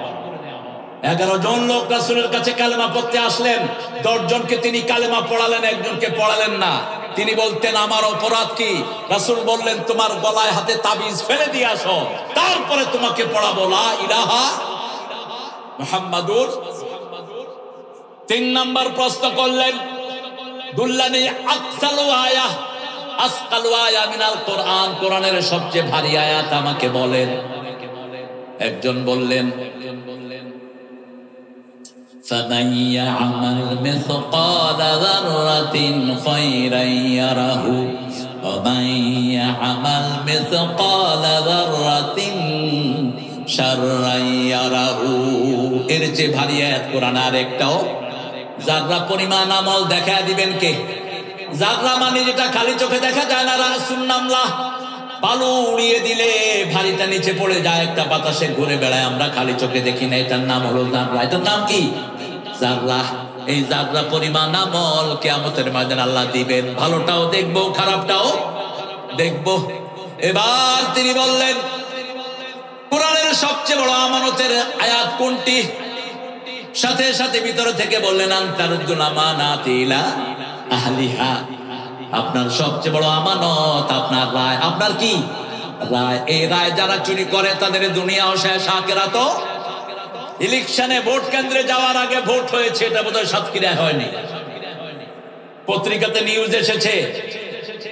Speaker 1: 11 জন লোক রাসূলের কাছে কালেমা পড়তে আসলেন, 10 জনকে তিনি কালেমা পড়ালেন, একজনকে পড়ালেন না। তিনি বলতেন আমার অপরাধ কি? রাসূল বললেন তোমার গলায় হাতে তাবিজ ফেলে দিয়ে আসো, তারপরে তোমাকে পড়াবো লা ইলাহা মুহাম্মাদুর। 3 নাম্বার প্রশ্ন করলেন দুল্লানি আকসালু আয়া আসকালু আয়া মিনাল কোরআন, কোরআনের সবচেয়ে ভারী আয়াত আমাকে বলেন। একজন বললেন فَمَنْ يَعْمَلْ مِثْقَالَ ذَرَّةٍ خَيْرًا يَرَهُ وَمَنْ يَعْمَلْ مِثْقَالَ ذَرَّةٍ شَرًّا يَرَهُ। এর চেয়ে ভারী আয়াত কোরআন আর একটাও। যাররা পরিমাণ আমল দেখায় দিবেন কে? যাররা মানে যেটা খালি চোখে দেখা যায় না, রাসূল নামলাহ, বালু উড়িয়ে দিলে ভারীটা নিচে পড়ে যায়, একটা বাতাসে ঘুরে বেড়ায়, আমরা খালি চোখে দেখি না, এটার নাম হলো যাররা। এটার নাম কি? যাররা। এই যাররা পরিমাণ আমল কিয়ামতের ময়দানে আল্লাহ দিবেন, ভালোটাও দেখবো খারাপটাও দেখবো। এবার তিনি বললেন কোরআনের সবচেয়ে বড় আমানতের আয়াত কোনটি? সাথে সাথে ভিতর থেকে বললেন আনতারুদ্দুল আমানাতি ইলা আহলিহা, আপনার সবচেয়ে বড় আমানত আপনার রায়। আপনার কি রায়? এই রায় যারা চুরি করে তাদের দুনিয়াও শেষ, আখিরাতও। ইলেকশনে ভোট কেন্দ্রে যাওয়ার আগে ভোট হয়েছে, এটা বোধহয় সাতক্ষীরায় হয়নি, পত্রিকাতে নিউজ এসেছে।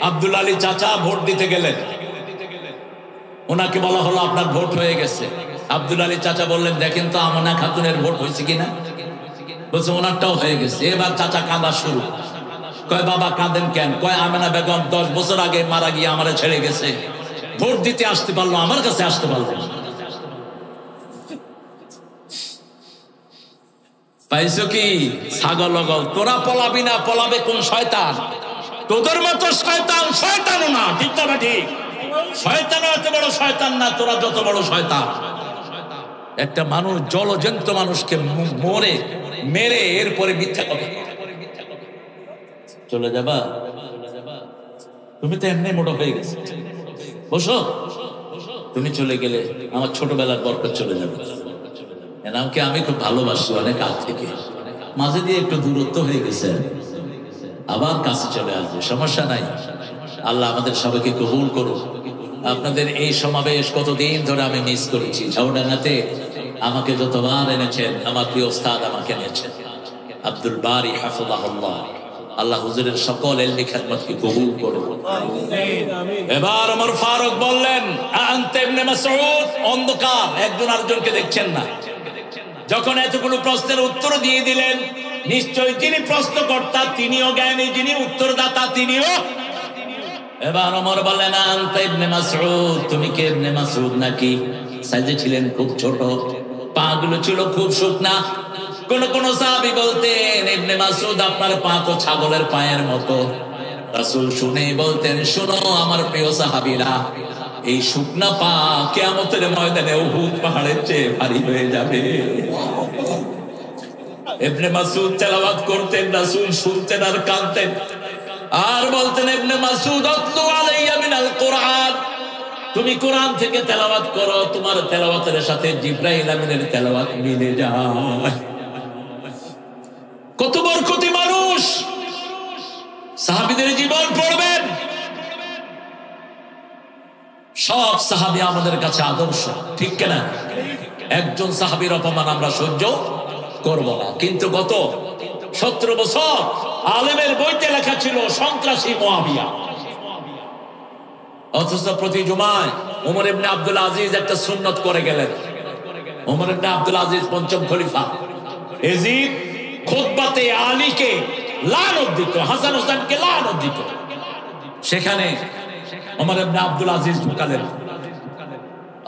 Speaker 1: আব্দুল আলী চাচা ভোট দিতে গেলেন, ওনাকে বলা হলো আপনার ভোট হয়ে গেছে। আব্দুল আলী চাচা বললেন দেখেন তো আমানা খাতুনের ভোট হয়েছে কিনা। বলছে ওনারটাও হয়ে গেছে। এবার চাচা কাঁদা শুরু। কয় বাবা কাঁদেন কেন? কয় আমেনা বেগম 10 বছর আগে মারা গিয়ে আমারে ছেড়ে গেছে, ভোট দিতে আসতে পারলো, আমার কাছে আসতে পারলো না। পাইছো কি? ছাগল লগল। তোরা পলাবি না, পলাবে কোন শয়তান? তোদের মতো শয়তান শয়তানও না, ঠিক না? ঠিক, শয়তানও এত বড় শয়তান না, তোরা যত বড় শয়তান। একটা মানুষ জলজন্ত মানুষকে মেরে এরপরে মিথ্যা কথা চলে যাবা। তুমি তো এমনি মোটা হয়ে গেছে, বসো। তুমি চলে গেলে আমার ছোটবেলার বরকত চলে যাবে। এনামকে আমি খুব ভালোবাসি অনেক আগ থেকে, মাঝে দিয়ে একটু দূরত্ব হয়ে গেছে। আবার কাছে চলে আসবে, সমস্যা নাই। আল্লাহ আমাদের সবাইকে কবুল করুন। আপনাদের এই সমাবেশ কতদিন ধরে আমি মিস করেছি। ঝাউডাঙ্গাতে আমাকে যতবার এনেছেন, আমার প্রিয় ওস্তাদ আমাকে এনেছেন আব্দুল বারী হাফিজাহুল্লাহ। আল্লাহ হুজুরের সকল ইলমি খিদমতকে কবুল করুন। এবার ওমর ফারুক বললেন, আনতা ইবনে মাসউদ। অন্ধকার, একজন আরেকজনকে দেখছেন না। যখন এতগুলো প্রশ্নের উত্তর দিয়ে দিলেন, নিশ্চয়ই যিনি প্রশ্নকর্তা তিনিও জ্ঞানী, যিনি উত্তরদাতা তিনিও। এবার ওমর বললেন, আনতা ইবনে মাসউদ, তুমি কি ইবনে মাসউদ নাকি? সাইজে ছিলেন খুব ছোট, পা গুলো ছিল খুব শুকনা। কোন কোন সাহাবী বলতেন, ইবনে মাসউদ আপনার পা তো ছাগলের পায়ের মতো। রাসূল শুনেই বলতেন, শোনো আমার প্রিয় সাহাবীরা, এই শুকনা পা কিয়ামতের ময়দানে উহুদ পাহাড়ের চেয়ে ভারী হয়ে যাবে। ইবনে মাসউদ তেলাওয়াত করতেন, রাসূল শুনতেন আর কাঁদতেন, আর বলতেন, ইবনে মাসউদ আতলু আলাইয়া মিনাল কুরআন, তুমি কোরআন থেকে তেলাওয়াত করো, তোমার তেলাওয়াতের সাথে জিবরাইল আমিনের তেলাওয়াত মিলে যায়। কত বরকতি মানুষ। সাহাবীদের জীবন পড়বেন, সব সাহাবী আমাদের কাছে আদর্শ, ঠিক কিনা? একজন সাহাবীর অপমান আমরা সহ্য করব না। কিন্তু গত 17 বছর আলেমের বইতে লেখা ছিল সন্ত্রাসী মুআবিয়া, অথচ প্রতি জুমায় ওমর ইবনে আব্দুল আজিজ একটা সুন্নত করে গেলেন। ওমর ইবনে আব্দুল আজিজ পঞ্চম খলিফা, ইয়াজিদ খুতবাতে আলীকে লানত দিত, হাসান হোসেনকে লানত দিত। সেখানে ওমর ইবনে আব্দুল আজিজ ঢুকালেন,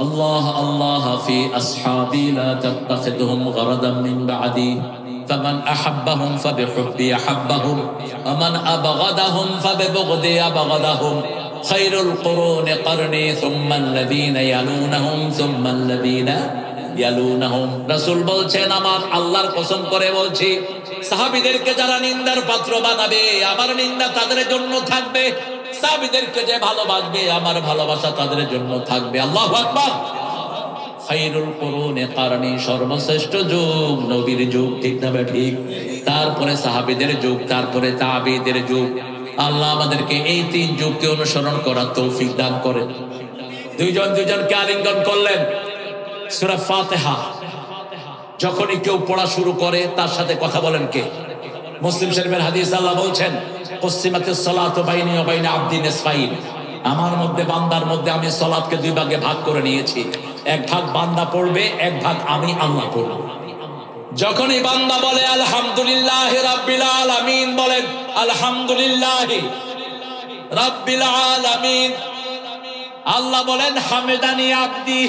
Speaker 1: আল্লাহ আল্লাহ ফি আসহাবি লা তাত্তাখিদহুম গরাদাম মিন বাদি ফামান আহাব্বাহুম ফাবিহুব্বি আহাব্বাহুম ওয়া মান আবগাদাহুম ফাবিবুগদি আবগাদাহুম খায়রুল কুরুনি করনি সুম্মা আল্লাযীনা ইয়ালুনাহুম সুম্মা আল্লাযীনা ইয়ালুনাহুম। রাসূল বলছেন, আমার আল্লাহর কসম করে বলছি, সাহাবীদেরকে যারা নিন্দার পাত্র বানাবে, আমার নিন্দা তাদের জন্য থাকবে। সাহাবীদেরকে যে ভালোবাসবে, আমার ভালোবাসা তাদের জন্য থাকবে। আল্লাহু আকবার। খায়রুল কুরুনি করনি, সর্বশ্রেষ্ঠ যুগ নবীর যুগ, ঠিক না ঠিক? তারপরে সাহাবীদের যুগ, তারপরে তাবেঈদের যুগ। আল্লাহ আমাদেরকে এই 3 যুগকে অনুসরণ করার তৌফিক দান করেন। দুইজনকে আলিঙ্গন করলেন। সূরা ফাতিহা যখনই কেউ পড়া শুরু করে তার সাথে কথা বলেন কে? মুসলিম শরীফের হাদিস, আল্লাহ বলছেন, কুসিমাতিস সালাতু বাইনি ওয়া বাইনা আবদি নিসফাইন, আমার মধ্যে বান্দার মধ্যে আমি সালাতকে 2 ভাগে ভাগ করে নিয়েছি। এক ভাগ বান্দা পড়বে, এক ভাগ আমি আল্লাহ পড়ব। যখনই বান্দা বলে আলহামদুলিল্লাহি রাব্বিল আলামিন, বলেন আলহামদুলিল্লাহি রাব্বিল আলামিন। আল্লাহ বলেন হামেদানি আবদি,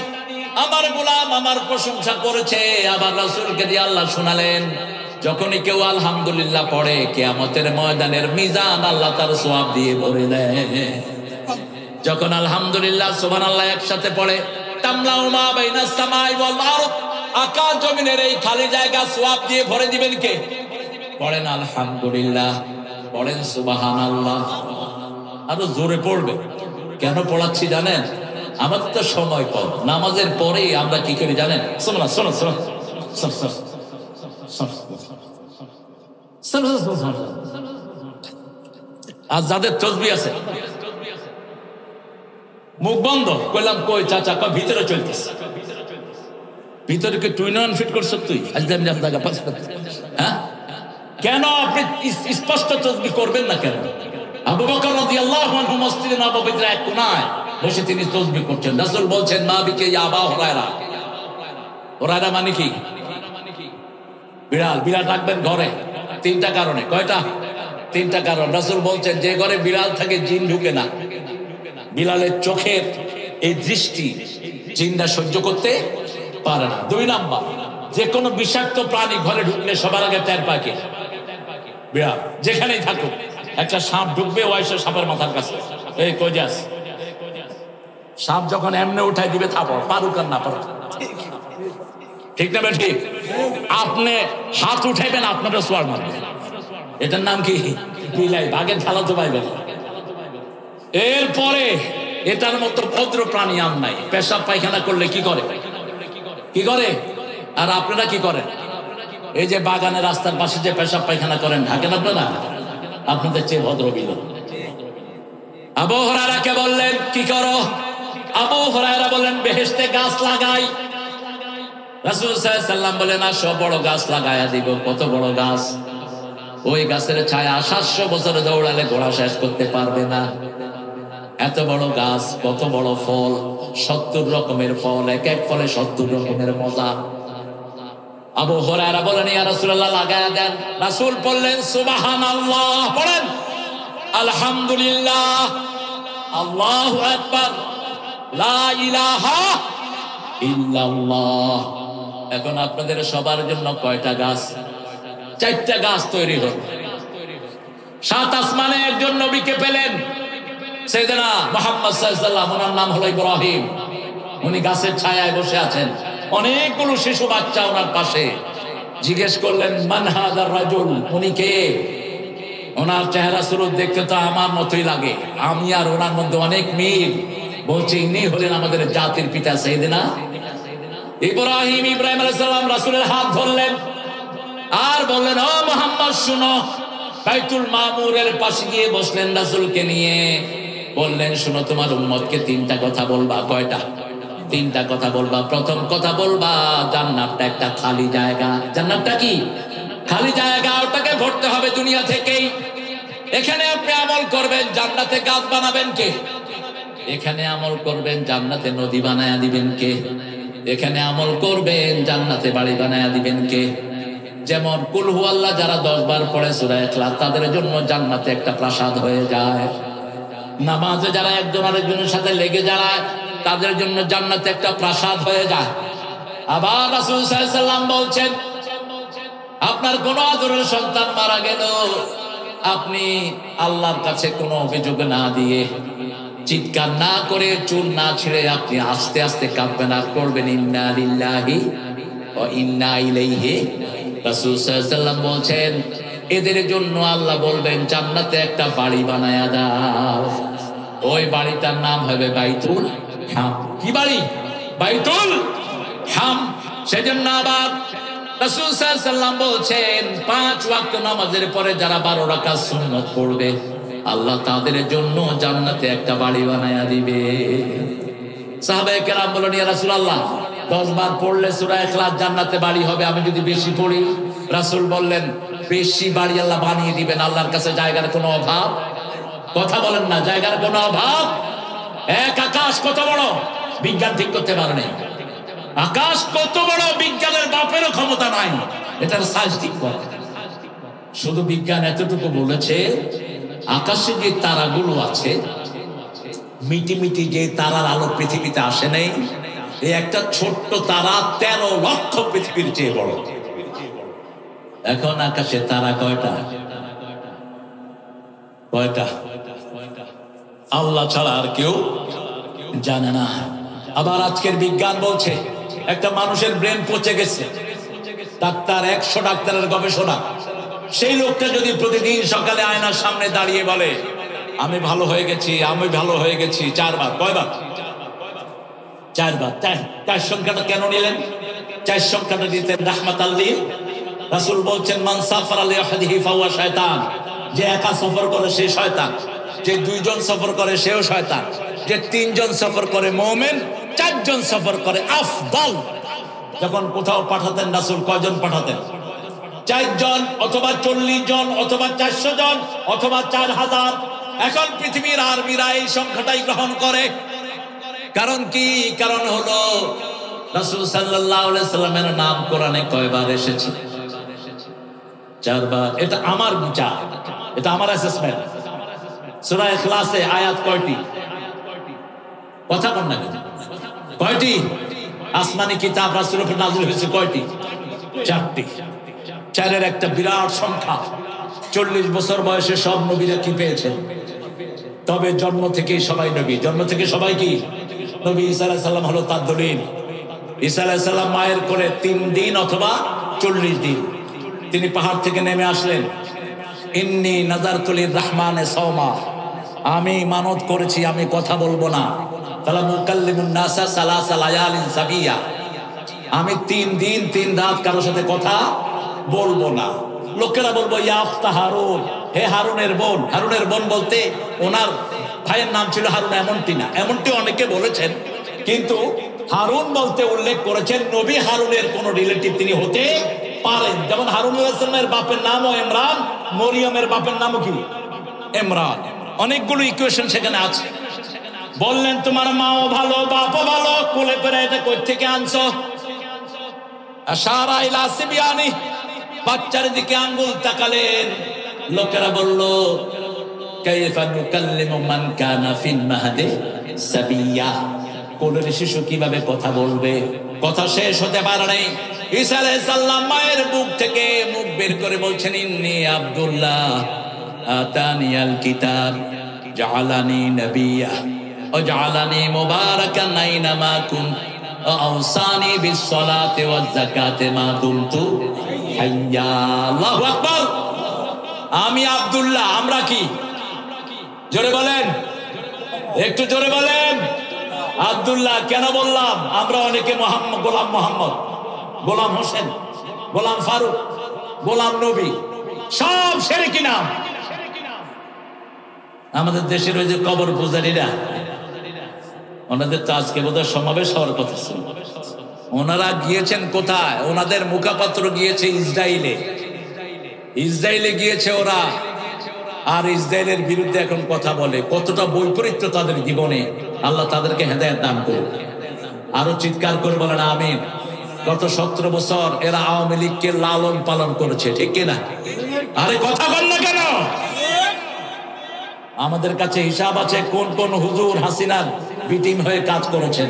Speaker 1: আমার গোলাম আমার প্রশংসা করেছে। আবার রাসূলকে দিয়ে আল্লাহ শোনালেন, যখনই কেউ আলহামদুলিল্লাহ পড়ে, কিয়ামতের ময়দানের মিজান আল্লাহ তার সওয়াব দিয়ে ভরে দেয়। যখন আলহামদুলিল্লাহ সুবহানাল্লাহ একসাথে পড়ে, তামলাউ মা বাইনাস সামাই ওয়াল আরদ, আকাশ জমিনের এই খালি জায়গা সওয়াব দিয়ে ভরে দিবেন কে? পড়েন আলহামদুলিল্লাহ, পড়েন সুবহানাল্লাহ। আরো জোরে পড়বে। কেন পড়াচ্ছি জানেন? আমাদের তো সময় কম, নামাজের পরেই আমরা কি করি জানেন? শোনো না, শোনো শোনো আর যাদের তসবিহ আছে মুখ বন্ধ, কইলাম কই চাচা, কই ভিতরে চলতেছে। ভিতরে কি তুই নন ফিট করছ তুই? হ্যাঁ, কেন আপনি স্পষ্ট তসবিহ করবেন না কেন? আবু বকর রাদিয়াল্লাহু আনহু মসজিদে নববীতে এক কোণায় বসে তিনি তসবিহ করছেন। রাসূল বলছেন, মা বিকে ইয়া আবা হুরায়রা। হুরায়রা মানে কি? বিড়াল। বিড়াল রাখবেন ঘরে 3টা কারণে। কয়টা? 3টা কারণ। রাসূল বলছেন, যে ঘরে বিড়াল থাকে জিন ঢুকে না। বিড়ালের চোখের এই দৃষ্টি জিনরা সহ্য করতে পারে না। 2 নাম্বার, যে কোনো বিষাক্ত প্রাণী ঘরে ঢুকলে সবার আগে টের পায় কে? বিড়াল। যেখানেই থাকুক, একটা সাপ ঢুকবে, ও এসে সাপের মাথার কাছে, এই কই যাস? সাপ যখন এমনে উঠাই দিবে থাপড়, পারুক আর না পারুক, ঠিক না ঠিক? আপনি হাত উঠাইবেন, আপনারও সোয়ার মারবে। এটার নাম কি? বিলাই। বাঘের খেলা তো পাইবেন। এরপরে এটার মতো ভদ্র প্রাণী আর নাই। পেশাব পায়খানা করলে কি করে? কি করে? আর আপনারা কি করেন? এই যে বাগানের রাস্তার পাশে যে পেশাব পায়খানা করেন, ঢাকেন আপনারা? আপনাদের চেয়ে ভদ্র বিল। আবু হুরায়রাকে বললেন কি করো? আবু হুরায়রা বললেন বেহেশতে গাছ লাগাই। রাসূল সাল্লাল্লাহু আলাইহি ওয়াসাল্লাম বলেন আসো বড় গাছ লাগায়া দিব। কত বড় গাছ? ওই গাছের ছায়া 700 বছর দৌড়ালে ঘোড়া শেষ করতে পারবে না। এত বড় গাছ, কত বড় ফল, 70 রকমের ফল, এক এক ফলে 70 রকমের মজা। আবু হুরায়রা বলেন ইয়া রাসূলুল্লাহ লাগায়া দেন। রাসূল বললেন সুবহানাল্লাহ, পড়েন আলহামদুলিল্লাহ, আল্লাহু আকবার, লা ইলাহা ইল্লাল্লাহ। এখন আপনাদের সবার জন্য কয়টা গাছ? 4টা গাছ তৈরি হল। 7 আসমানে একজন নবীকে পেলেন, সাইয়েদনা মুহাম্মদ সাল্লাল্লাহু আলাইহি ওয়াসাল্লাম। ওনার নাম হলো ইব্রাহিম। উনি গাছের ছায়ায় বসে আছেন, অনেকগুলো শিশু বাচ্চা ওনার পাশে। জিজ্ঞেস করলেন মান হাযার রাজুল, উনি কে? ওনার চেহারা সুরত দেখতে তো আমার মতোই লাগে, আমি আর ওনার মধ্যে অনেক মিল। বলছে ইনি হলেন আমাদের জাতির পিতা সাইয়েদনা ইব্রাহিম। ইব্রাহিম আলাইহিস সালাম রাসূলের হাত ধরলেন আর বললেন ও মুহাম্মদ শুনো। বাইতুল মামুরের পাশে গিয়ে বসলেন রাসূলকে নিয়ে, বললেন শুনো তোমার উম্মতকে 3টা কথা বলবা। কয়টা? 3টা কথা বলবা। প্রথম কথা বলবা জান্নাতটা একটা খালি জায়গা। জান্নাতটা কি? খালি জায়গা, ওটাকে ভরতে হবে দুনিয়া থেকেই। এখানে আপনি আমল করবেন, জান্নাতে গাছ বানাবেন কে? এখানে আমল করবেন, জান্নাতে নদী বানায়া দিবেন কে? এখানে আমল করবেন, জান্নাতে বাড়ি বানায়া দিবেন কে? যেমন কুল হুয়াল্লাহ যারা 10 বার পড়ে সূরা ইখলাস, তাদের জন্য জান্নাতে একটা প্রাসাদ হয়ে যায়। নামাজে যারা একজন আরেকজনের সাথে লেগে যায়, তাদের জন্য জান্নাতে একটা প্রাসাদ হয়ে যায়। আবার রাসূল সাল্লাল্লাহু আলাইহি ওয়াসাল্লাম বলছেন আপনার কোন আদরের সন্তান মারা গেল, আপনি আল্লাহর কাছে কোনো অভিযোগ না দিয়ে, চিৎকার না করে, চুল না ছেড়ে আপনি আস্তে আস্তে কাঁদবেন আর করবেন ইন্না লিল্লাহি ওয়া ইন্না ইলাইহি। রাসূল সাল্লাল্লাহু আলাইহি ওয়াসাল্লাম বলছেন এদের জন্য আল্লাহ বলবেন জান্নাতে একটা বাড়ি বানায়া দাও। ওই বাড়িটার নাম হবে বাইতুল হাম। কি বাড়ি? বাইতুল হাম। সেজন্য আবার রাসূল সাল্লাল্লাহু আলাইহি ওয়াসাল্লাম বলছেন 5 ওয়াক্ত নামাজের পরে যারা 12 রাকাত সুন্নাত পড়বে, আল্লাহ তাদের জন্য জান্নাতে একটা বাড়ি বানায়া দিবে। সাহাবায়ে কেরাম বলেন ইয়া রাসূলুল্লাহ 10 বার পড়লে সূরা ইখলাস জান্নাতে বাড়ি হবে, আমি যদি বেশি পড়ি? রাসূল বললেন বেশি বাড়ি আল্লাহ বানিয়ে দিবেন। আল্লাহর কাছে জায়গার কোনো অভাব? কথা বলেন না, জায়গার কোনো অভাব? এক আকাশ কত বড়, বিজ্ঞান ঠিক করতে পারে না। আকাশ কত বড়, বিজ্ঞানের বাপেরও ক্ষমতা নাই এটার সাইজ ঠিক করে। শুধু বিজ্ঞান এতটুকু বলেছে আকাশে যে তারাগুলো আছে, মিটি মিটি যে তারার আলো পৃথিবীতে আসে নাই, এই একটা ছোট্ট তারা 13 লক্ষ পৃথিবীর চেয়ে বড়। এখন আকাশে তারা কয়টা? কয়টা? আল্লাহ ছাড়া আর কেউ জানে না। আবার আজকের বিজ্ঞান বলছে একটা মানুষের ব্রেন পচে গেছে, ডাক্তার 100 ডাক্তারের গবেষণা, সেই লোকটা যদি প্রতিদিন সকালে আয়নার সামনে দাঁড়িয়ে বলে আমি ভালো হয়ে গেছি, আমি ভালো হয়ে গেছি 4 বার। কয়বার? 4 বার। 4 সংখ্যাটা কেন নিলেন? 4 সংখ্যাটা দিতেন রাহমাতাল লিল। রাসূল বলছেন মান সাফারা লিআহাদিহি ফাহুয়া শয়তান। যে একা সফর করে সে শয়তান, যে 2 জন সফর করে সেও শয়তান, যে 3 জন সফর করে মুমিন, 4 জন সফর করে আফদল। যখন কোথাও পাঠাতেন রাসূল কয়জন পাঠাতেন? 4 জন, অথবা 40 জন, অথবা 400 জন, অথবা 4000। এখন পৃথিবীর আরবিরা এই সংখ্যাটাই গ্রহণ করে। কারণ কি? কারণ হলো রাসূল সাল্লাল্লাহু আলাইহি সাল্লামের নাম কোরআনে কয়বার এসেছে? 4 বার। এটা আমার বিচার, এটা আমার অ্যাসেসমেন্ট। সূরা ইখলাসে আয়াত কয়টি? কথা বল না, কয়টি? আসমানি কিতাব রাসূলের উপর নাযিল হয়েছে কয়টি? 4টি। 4-এর একটা বিরাট সংখ্যা। 40 বছর বয়সে সব নবীরা কি পেয়েছেন? তবে জন্ম থেকেই সবাই নবী। জন্ম থেকে সবাই কি নবী? ঈসা আলাইহিস সালাম হলো তার দলিল। ঈসা আলাইহিস সালাম মায়ের কোলে 3 দিন অথবা 40 দিন। তিনি পাহাড় থেকে নেমে আসলেন, ইন্নী নাযারতু লির-রাহমানে সাওমা, আমি মানত করেছি আমি কথা বলবো না। ফালা মুকাল্লিমুন নাসা সালাসা লায়ালিন সাবিয়া, আমি 3 দিন 3 রাত কারোর সাথে কথা বলবো না। লোকেরা বলবো ইয়া উখতা হারুন, হে হারুনের বোন। হারুনের বোন বলতে ওনার ভাইয়ের নাম ছিল হারুন, এমনটি না, এমনটি অনেকে বলেছেন, কিন্তু হারুন বলতে উল্লেখ করেছেন নবী হারুনের কোন রিলেটিভ তিনি হতে পারেন। যেমন হারুন আলাইহিস সালামের বাপের নামও ইমরান, মরিয়মের বাপের নামও কি ইমরান। অনেকগুলো ইকুয়েশন সেখানে আছে। বললেন তোমার মাও ভালো, বাপও ভালো, কোলে করে এটা কই থেকে আনছো? আশারা ইলা সিবিয়ানি, বাচ্চার দিকে আঙ্গুল তাকালেন। লোকেরা বলল কাইফা নুকাল্লিমু মান কানা ফিল মাহদি সাবিয়া, কোলের শিশু কিভাবে কথা বলবে? কথা শেষ হতে পারে নাই, ঈসা আলাইহিস সালাম মায়ের বুক থেকে মুখ বের করে বলছেন ইন্নী আব্দুল্লাহ আতানিয়াল কিতাব জাআলানি নাবিয়্যা ওয়া জাআলানি মুবারাকান আইনামা কুনতু আওসানি বিস-সালাতি ওয়াজ-যাকাতি মা দুমতু হাইয়া। আল্লাহু আকবার। আমি আব্দুল্লাহ, আমরা কি? জোরে বলেন, একটু জোরে বলেন। আব্দুল্লাহ কেন বললাম? আমরা অনেকে মোহাম্মদ, গোলাম মোহাম্মদ, গোলাম হোসেন, গোলাম ফারুক, গোলাম নবী, সব শিরকি নাম। আমাদের দেশের ওই যে কবর পূজারীরা, ওনাদের তো আজকে বোধহয় সমাবেশ হওয়ার কথা ছিল। ওনারা গিয়েছেন কোথায়? ওনাদের মুখপাত্র গিয়েছে ইসরায়েলে। ইসরায়েলে গিয়েছে ওরা, আর ইসরায়েলের বিরুদ্ধে এখন কথা বলে। কতটা বৈপরীত্য তাদের জীবনে। আল্লাহ তাদেরকে হেদায়েত দান করুন। আরো চিৎকার করে বলেন আমিন। গত 17 বছর এরা আওয়ামী লীগকে লালন পালন করেছে, ঠিক কিনা? আরে কথা বল না কেন? আমাদের কাছে হিসাব আছে কোন কোন হুজুর হাসিনার বিটিম হয়ে কাজ করেছেন।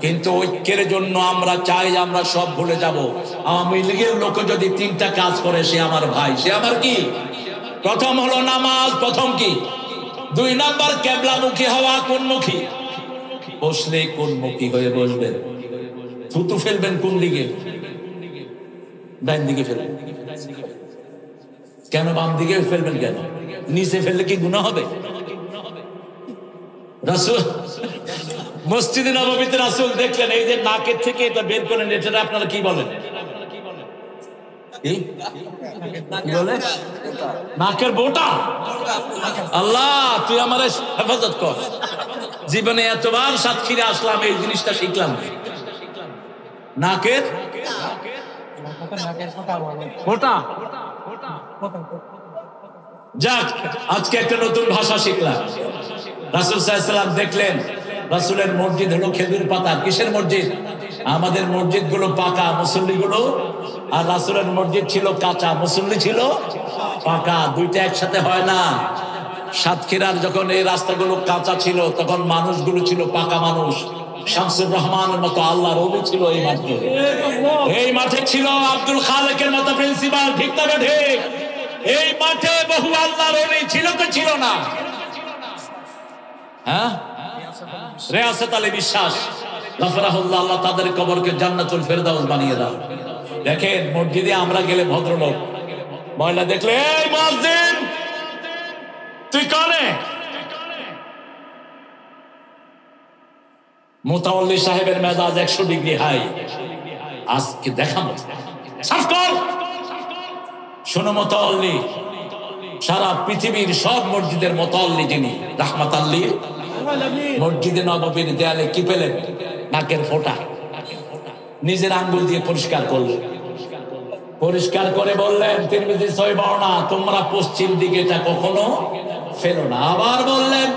Speaker 1: কিন্তু ঐক্যের জন্য আমরা চাই আমরা সব ভুলে যাব। আওয়ামী লীগের লোক যদি 3টা কাজ করে, সে আমার ভাই, সে আমার কি? প্রথম হলো নামাজ, প্রথম কি? 2 নাম্বার কেবলামুখী হওয়া। কোন মুখী? বসলে কোন মুখী হয়ে বসবেন? থুতু ফেলবেন কোন দিকে? ডান দিকে ফেলবেন কেন? বাম দিকে ফেলবেন কেন? নিচে ফেললে কি গুনাহ হবে? রাসূল মসজিদে নববীতে রাসূল দেখলেন এই যে নাকের থেকে এটা বের করেন, এটা আপনারা কি বলেন? নাকের বোটা। আল্লাহ তুই আমার হেফাজত কর। জীবনে এতবার সাতক্ষীরা আসলাম, এই জিনিসটা শিখলাম। নাকের বোটা। যাক, আজকে একটা নতুন ভাষা শিখলাম। রাসূল সাল্লাল্লাহু আলাইহি ওয়াসাল্লাম দেখলেন রাসূলের মসজিদ হলো খেজুর পাতা। কিসের মসজিদ? আমাদের মসজিদ গুলো পাকা, মুসল্লি গুলো, আর রাসূলের মসজিদ ছিল কাঁচা, মুসল্লি ছিল পাকা। দুইটা একসাথে হয় না। সাতক্ষীরার যখন এই রাস্তাগুলো কাঁচা ছিল, তখন মানুষগুলো ছিল পাকা মানুষ। শামসুর রহমানের মতো আল্লাহর ওলি ছিল এই মাঠে। এই মাঠে ছিল আব্দুল খালেকের মতো প্রিন্সিপাল, ঠিক না ঠিক? এই মাঠে বহু আল্লাহর ওলি ছিল তো ছিল না? হ্যাঁ, রিয়াসত আলী বিশ্বাস গফরাহুল্লাহ, আল্লাহ তাদের কবরকে জান্নাতুল ফেরদাউস বানিয়ে দাও। দেখেন মসজিদে আমরা গেলে ভদ্রলোক, মহিলা দেখলে এই মুয়াজ্জিন তুই কানে, মুতাওয়াল্লি সাহেবের মেজাজ 100 ডিগ্রি হাই। আজকে দেখাবো, সাফ কর। শোনো মুতাওয়াল্লি, সারা পৃথিবীর সব মসজিদের মুতাওয়াল্লি যিনি, রাহমাতাল লিল মসজিদে নববীর দেয়ালে কি পেলেন? নাকের ফোঁটা। নিজের আঙ্গুল দিয়ে পরিষ্কার করলেন। পরিষ্কার করে বললেন, তিরমিজি সহিহ বর্ণনা, তোমরা পশ্চিম দিকেটা কখনো ফেলো না। আবার বললেন,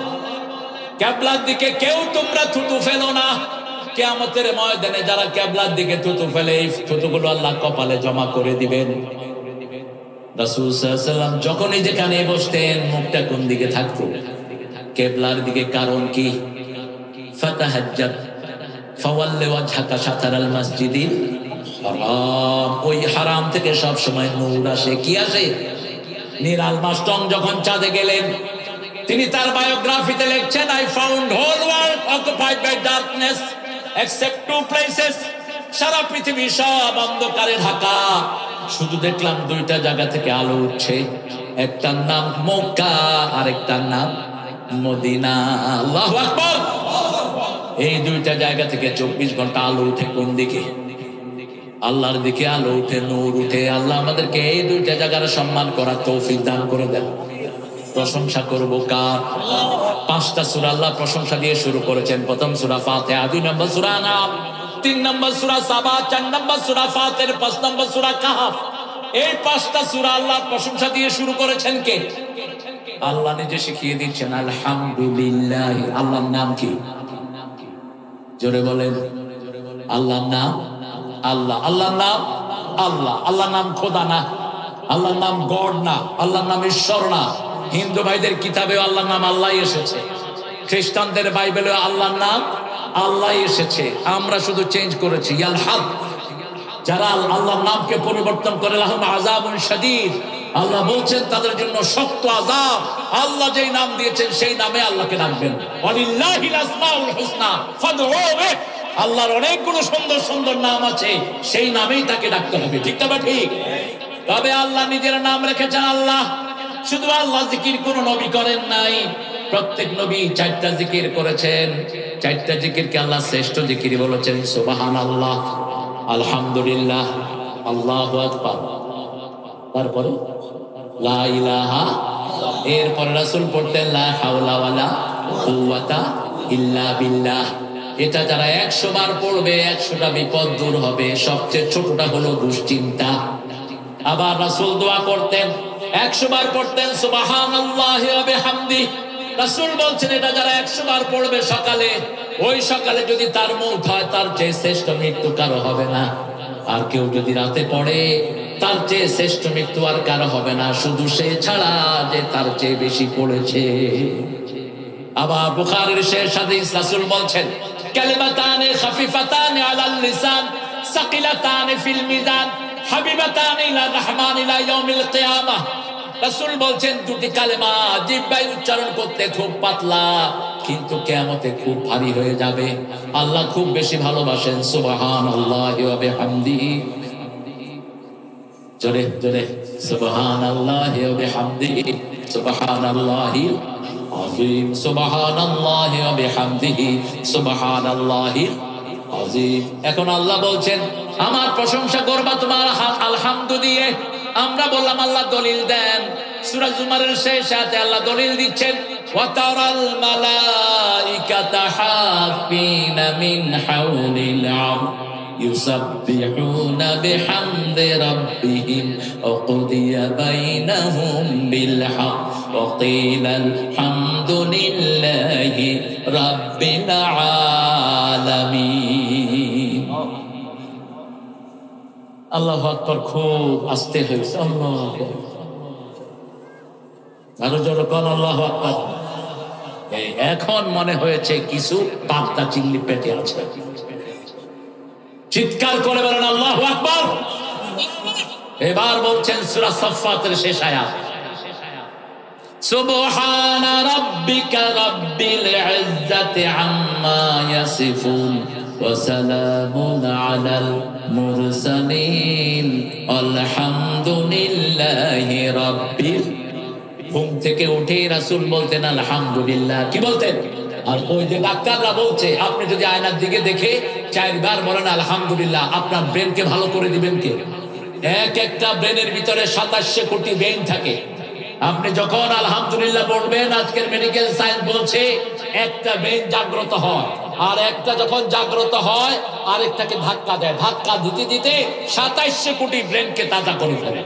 Speaker 1: কিবলার দিকে কেউ তোমরা থুতু ফেলো না। কিয়ামতের ময়দানে যারা কিবলার দিকে থুতু ফেলে, এই থুতুগুলো আল্লাহ কপালে জমা করে দিবেন। রাসূল সাল্লাল্লাহু আলাইহি ওয়াসাল্লাম যখনই যেখানে বসতেন, মুখটা কোন দিকে থাকতো? কিবলার দিকে। কারণ কি? ফাতাহাজ্জাত ফাওয়াল্লি ওয়াজহাকা শাতারাল মাসজিদিল হারাম। ওই হারাম থেকে সব সময় নূর আসে। কি আসে? নিরাল মাস্টং যখন চাঁদে গেলেন, তিনি তার বায়োগ্রাফিতে লিখছেন, I found whole world occupied by darkness except 2 places. সারা পৃথিবী সব অন্ধকারে ঢাকা, শুধু দেখলাম 2টা জায়গা থেকে আলো উঠছে। একটার নাম মক্কা, আরেকটার নাম মদিনা। আল্লাহু আকবার। এই 2টা জায়গা থেকে 24 ঘন্টা আলো উঠে কোন দিকে? আল্লাহর দিকে আলো উঠে, নূর উঠে। আল্লাহ আমাদেরকে এই দুইটা জায়গার সম্মান করার তৌফিক দান করে দেন। প্রশংসা করব কার? 5টা সূরা আল্লাহ প্রশংসা দিয়ে শুরু করেছেন। প্রথম সূরা ফাতিহা, 2 নম্বর সূরা নাম, 3 নম্বর সূরা সাবা, 4 নম্বর সূরা ফাতির, 5 নম্বর সূরা কাহফ। এই 5টা সূরা আল্লাহ প্রশংসা দিয়ে শুরু করেছেন কে? আল্লাহ নিজে শিখিয়ে দিচ্ছেন আলহামদুলিল্লাহ। আল্লাহর নাম কি? জোরে বলেন। আল্লাহর নাম আল্লাহ। আল্লাহর নাম আল্লাহ। আল্লাহর নাম খোদা না, আল্লাহর নাম গড না, আল্লাহর নাম ঈশ্বর না। হিন্দু ভাইদের কিতাবেও আল্লাহর নাম আল্লাহ এসেছে, খ্রিস্টানদের বাইবেলেও আল্লাহর নাম আল্লাহ এসেছে। আমরা শুধু চেঞ্জ করেছি। আল-হাদ, যারা আল্লাহর নামকে পরিবর্তন করে লাহুম আযাবুন শাদীদ, আল্লাহ বলছেন তাদের জন্য শক্ত আযাব। আল্লাহ যেই নাম দিয়েছেন সেই নামে আল্লাহকে ডাকবেন। ওয়ালিল্লাহিল আসমাউল হুসনা ফাদউহু বিহি। আল্লাহর অনেকগুলো সুন্দর সুন্দর নাম আছে, সেই নামেই তাকে ডাকতে হবে। ঠিক না ঠিক? তবে আল্লাহ নিজের নাম রেখেছেন আল্লাহ। শুধু আল্লাহ জিকির কোন নবী করেন নাই, প্রত্যেক নবী 4টা জিকির করেছেন। 4টা জিকিরকে আল্লাহ শ্রেষ্ঠ জিকির বলেছেন। সুবহানাল্লাহ, আলহামদুলিল্লাহ, আল্লাহু আকবার, তারপরে লা ইলাহা, এরপরে রাসূল পড়তেন লা হাওলা ওয়ালা কুওয়াতা ইল্লা বিল্লাহ। এটা যারা 100 বার পড়বে 100টা বিপদ দূর হবে। সবচেয়ে ছোটটা হলো দুশ্চিন্তা। আবার রাসূল দোয়া করতেন, 100 বার পড়তেন সুবহানাল্লাহি ওয়া বিহামদিহি। রাসূল বলছেন এটা যারা 100 বার পড়বে সকালে, ওই সকালে যদি তার মওত হয় তার চেয়ে শ্রেষ্ঠ মৃত্যু কারো হবে না। আর কেউ যদি রাতে পড়ে তার চেয়ে শ্রেষ্ঠ মৃত্যু আর কারো হবে না, শুধু সে ছাড়া যে তার চেয়ে বেশি পড়েছে। আবার বুখারীর শেষ হাদিস রাসূল বলছেন কালিমাতানে খাফিফাতানে আলাল লিসান সাকিলাতানে ফিল মিজান হাবিবাতানে ইলা রহমান ইলা ইয়াউমিল কিয়ামাহ। রাসূল বলছেন দুটি কালেমা জিহ্বায় উচ্চারণ করতে খুব পাতলা, কিন্তু কিয়ামতে খুব ভারী হয়ে যাবে। আল্লাহ খুব বেশি ভালোবাসেন সুবহানাল্লাহি ওয়া বিহামদিহি। জোরে জোরে সুবহানাল্লাহি ওয়া বিহামদিহি, সুবহানাল্লাহি আযীম, সুবহানাল্লাহি ওয়া বিহামদিহি, সুবহানাল্লাহি আযীম। এখন আল্লাহ বলছেন আমার প্রশংসা করবা তোমার আলহামদু দিয়ে। আমরা বললাম আল্লাহ দলিল দেন। সূরা জুমারের শেষ আয়াতে আল্লাহ দলিল দিচ্ছেন ওয়া তারাল মালাইকাতা হাফিনা মিন হাওলিল আরশ ইউসাব্বিহুনা বিহামদি রাব্বিহিম ওয়া কুদিয়া বাইনাহুম বিল হক ওয়া কিলাল হামদুলিল্লাহি রাব্বিল আলামিন। আল্লাহু আকবার। খুব আস্তে হয়েছে। আল্লাহু আকবার। আরো জোরে কোন আল্লাহু আকবার। এখন মনে হয়েছে কিছু পাবদা চিংড়ি পেটে আছে। চিৎকার করে বলেন আল্লাহু আকবার। এবার বলছেন সূরা সাফফাতের শেষ আয়াত সুবহানা রাব্বিকা রাব্বিল ইজ্জাতি আম্মা ইয়াসিফুন ওয়া সালামুন আলাল মুরসালিন আলহামদুলিল্লাহি রাব্বিল। ঘুম থেকে উঠে রাসূল বলতেন আলহামদুলিল্লাহ। কি বলতেন? আর ওই যে ডাক্তাররা বলছে আপনি যদি আয়নার দিকে দেখে 4 বার বলেন আলহামদুলিল্লাহ, আপনার ব্রেনকে ভালো করে দিবেন কে? একটা ব্রেনের ভিতরে 2700 কোটি ব্রেন থাকে। আপনি যখন আলহামদুলিল্লাহ বলবেন, আজকের মেডিকেল সায়েন্স বলছে একটা ব্রেন জাগ্রত হয়, আর একটা যখন জাগ্রত হয় আরেকটাকে ধাক্কা দেয়। ধাক্কা দিতে দিতে 2700 কোটি ব্রেনকে তাজা করে ফেলে।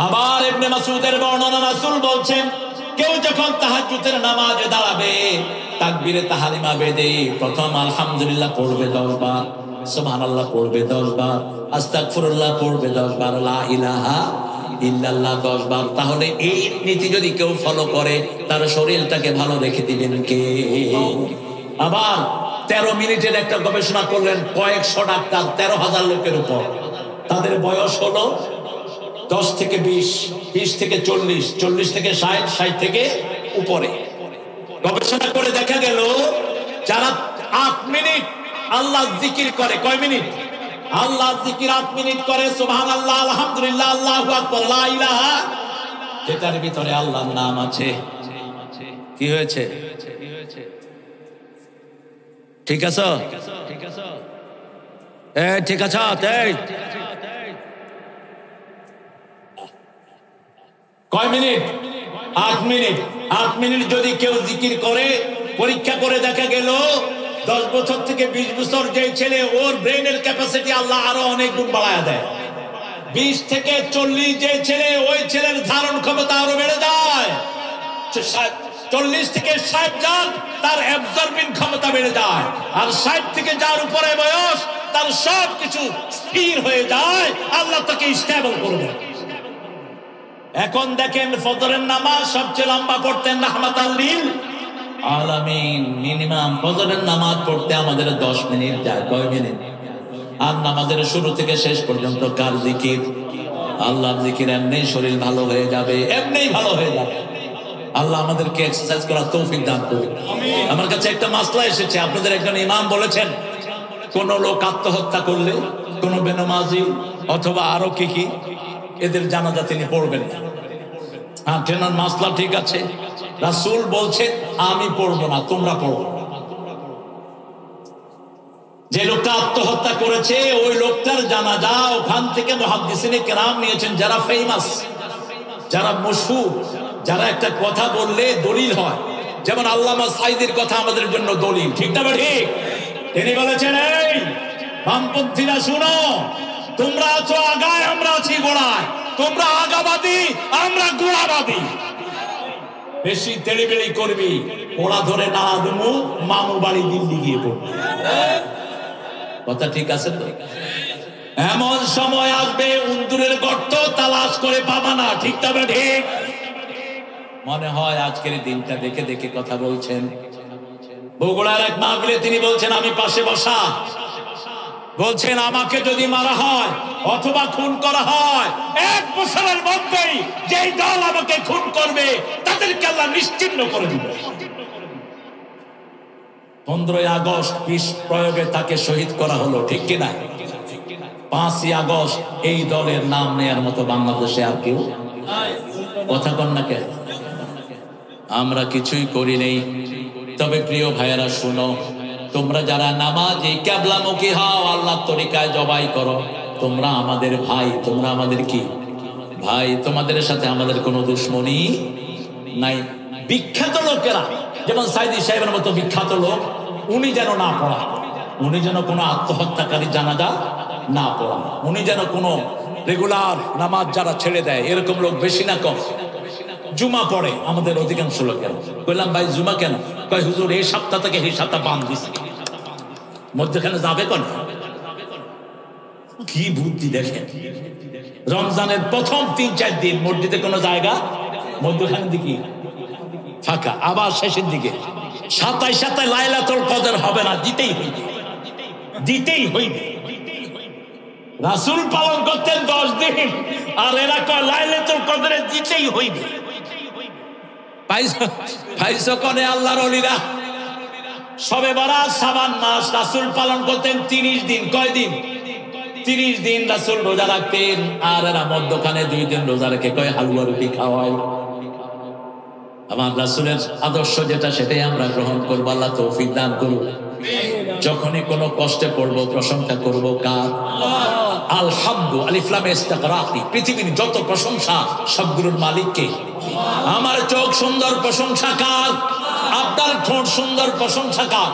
Speaker 1: আবার ইবনে মাসউদের বর্ণনা রাসূল বলছেন কেউ যখন তাহাজ্জুদের নামাজে দাঁড়াবে তাকবীরে তাহরিমা বেদে প্রথম আলহামদুলিল্লাহ পড়বে 10 বার, সুবহানাল্লাহ পড়বে 10 বার, আস্তাগফিরুল্লাহ পড়বে 10 বার, লা ইলাহা ইল্লাল্লাহ 10 বার। তাহলে এই নীতি যদি কেউ ফলো করে তার শরীরটাকে ভালো রেখে দিবেন কে? আবার 13 মিনিটের একটা গবেষণা করলেন কয়েকশো ডাক্তার 13,000 লোকের উপর। তাদের বয়স হলো 10 থেকে 20, 20 থেকে 40, 40 থেকে 60, 60 থেকে উপরে। গবেষণা করে দেখা গেল যারা 8 মিনিট আল্লাহ জিকির করে, কয় মিনিট? আল্লাহ জিকির 8 মিনিট করে, সুবহানাল্লাহ, আলহামদুলিল্লাহ, আল্লাহু আকবার, লা ইলাহা, যেটার ভিতরে আল্লাহর নাম আছে। কি হয়েছে? ঠিক আছে? ঠিক আছে, কয় মিনিট? 8 মিনিট। 8 মিনিট যদি কেউ জিকির করে, পরীক্ষা করে দেখা গেল 10 বছর থেকে 20 বছর যে ছেলে, ওর ব্রেনের ক্যাপাসিটি আল্লাহ আরো অনেক গুণ বাড়ায় দেয়। 20 থেকে 40 যে ছেলে, ওই ছেলের ধারণ ক্ষমতা আরো বেড়ে যায়। 40 থেকে 60 যান, তার অ্যাবজর্বিং ক্ষমতা বেড়ে যায়। আর 60 থেকে যার উপরে বয়স, তার সব কিছু স্থির হয়ে যায়, আল্লাহ তাকে স্টেবল করবে। এখন দেখেন ফজরের নামাজ সবচেয়ে লম্বা পড়তেন রাহমাতাল লিল আলামিন। মিনিমাম ফজরের নামাজ পড়তে আমাদের 10 মিনিট যায়। কয় মিনিট? আর নামাজের শুরু থেকে শেষ পর্যন্ত কার জিকির? আল্লাহর জিকির। এমনি শরীর ভালো হয়ে যাবে, এমনিই ভালো হয়ে যাবে। আল্লাহ আমাদেরকে এক্সারসাইজ করার তৌফিক দান করুন। আমার কাছে একটা মাসলা এসেছে, আপনাদের একজন ইমাম বলেছেন কোন লোক আত্মহত্যা করলে, কোন বেনামাজি অথবা আরো কি এদের জানাজা তিনি পড়বেন না। হ্যাঁ, তেনার মাসলা ঠিক আছে। রাসূল বলছেন আমি পড়বো না, তোমরা পড়ো। যে লোকটা আত্মহত্যা করেছে ওই লোকটার জানাজা ওখান থেকে মুহাদ্দিসিনে কেরাম নিয়েছেন, যারা ফেমাস, যারা মশহুর, যারা একটা কথা বললে দলিল হয়। যেমন আল্লামা সাঈদীর কথা আমাদের জন্য দলিল, ঠিক না ঠিক? তিনি বলেছেন, এই বামপন্থীরা শুনো, তোমরা আছো আগায়, আমরা আছি গোড়ায়। তোমরা আগাবাদী, আমরা গোড়াবাদী। বেশি তেড়িবেড়ি করবি, ওরা ধরে না দেবো, মামু বাড়ি দিল্লি গিয়ে পড়বে। কথা ঠিক আছে তো? এমন সময় আসবে উন্দুরের গর্ত তালাশ করে পাবা না, ঠিক তবে ঠিক? মনে হয় আজকের দিনটা দেখে দেখে কথা বলছেন। বগুড়ার এক মাহফিলে তিনি বলছেন, আমি পাশে বসা, বলছেন আমাকে যদি মারা হয় অথবা খুন করা হয়, 1 বছরের মধ্যেই যেই দল আমাকে খুন করবে তাদেরকে আল্লাহ নিশ্চিহ্ন করে দিবে। 15ই আগস্ট বিষ প্রয়োগে তাকে শহীদ করা হলো, ঠিক কিনা? 5ই আগস্ট এই দলের নাম নেয়ার মতো বাংলাদেশে আর কেউ কথা কন না কেন? আমরা কিছুই করি নেই। তবে প্রিয় ভাইয়েরা শুনো, তোমরা যারা নামাজে কিবলামুখী হও, আল্লাহর তরিকায় জবাই করো, তোমরা আমাদের ভাই। তোমরা আমাদের কি ভাই? তোমাদের সাথে আমাদের কোনো দুশ্মনী নাই। বিখ্যাত লোকেরা যেমন সাইদি সাহেবের মতো বিখ্যাত লোক, উনি যেন না পড়া, উনি যেন কোনো আত্মহত্যাকারী জানাজা না পড়া, উনি যেন কোনো রেগুলার নামাজ যারা ছেড়ে দেয় এরকম লোক বেশি না কম। জুমা পড়ে আমাদের অধিকাংশ লোকের। বললাম ভাই জুমা কেন? কয় হুজুর এই সপ্তাহ থেকে এই সপ্তাহ বান দিছে, মধ্যখানে যাবে কেন? কি বুদ্ধি দেখেন! রমজানের প্রথম 3-4 দিন মসজিদে কোনো জায়গা, মধ্যখানের দিকে ফাঁকা, আবার শেষের দিকে 27 লাইলাতুল কদর হবে না, দিতেই হইবে, দিতেই হইবে। রাসূল পালন করতেন 10 দিন, আর এরা কয় লাইলাতুল কদরে দিতেই হইবে। পাইছো কোনে আল্লাহর ওলিরা? শবে বরাত শাবান মাস রাসূল পালন করতেন 30 দিন। কয় দিন? 30 দিন রাসূল রোজা রাখতেন, আর এরা মধ্যখানে 2 দিন রোজা রেখে কয় হালুয়া রুটি খাওয়ায়। আমার রাসূলের আদর্শ যেটা, সেটাই আমরা গ্রহণ করবো। আল্লাহ তৌফিক দান করুন। যখনই কোনো কষ্টে পড়বো প্রশংসা করবো কার? আলহামদু আলিফ লাম ইস্তিগরাকি। পৃথিবীর যত প্রশংসা সবগুলোর মালিককে। আমার চোখ সুন্দর প্রশংসা কার? আপনার ঠোঁট সুন্দর প্রশংসা কার?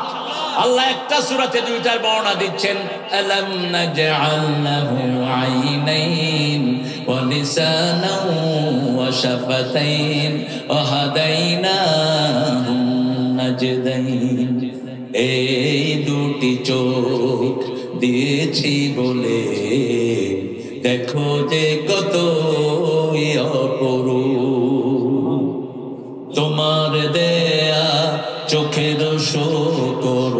Speaker 1: আল্লাহ একটা সূরাতে 2টার বর্ণনা দিচ্ছেন, আলাম নাজআল লাহু আইনাইন ওয়া লিসানান ওয়া শাফাতাইন ওয়া হাদাইনাহু নাজদাইন। এই 2টি চোখ দিয়েছি বলে দেখো যে কত অপরূপ। তোমার দেয়া চোখের শোকর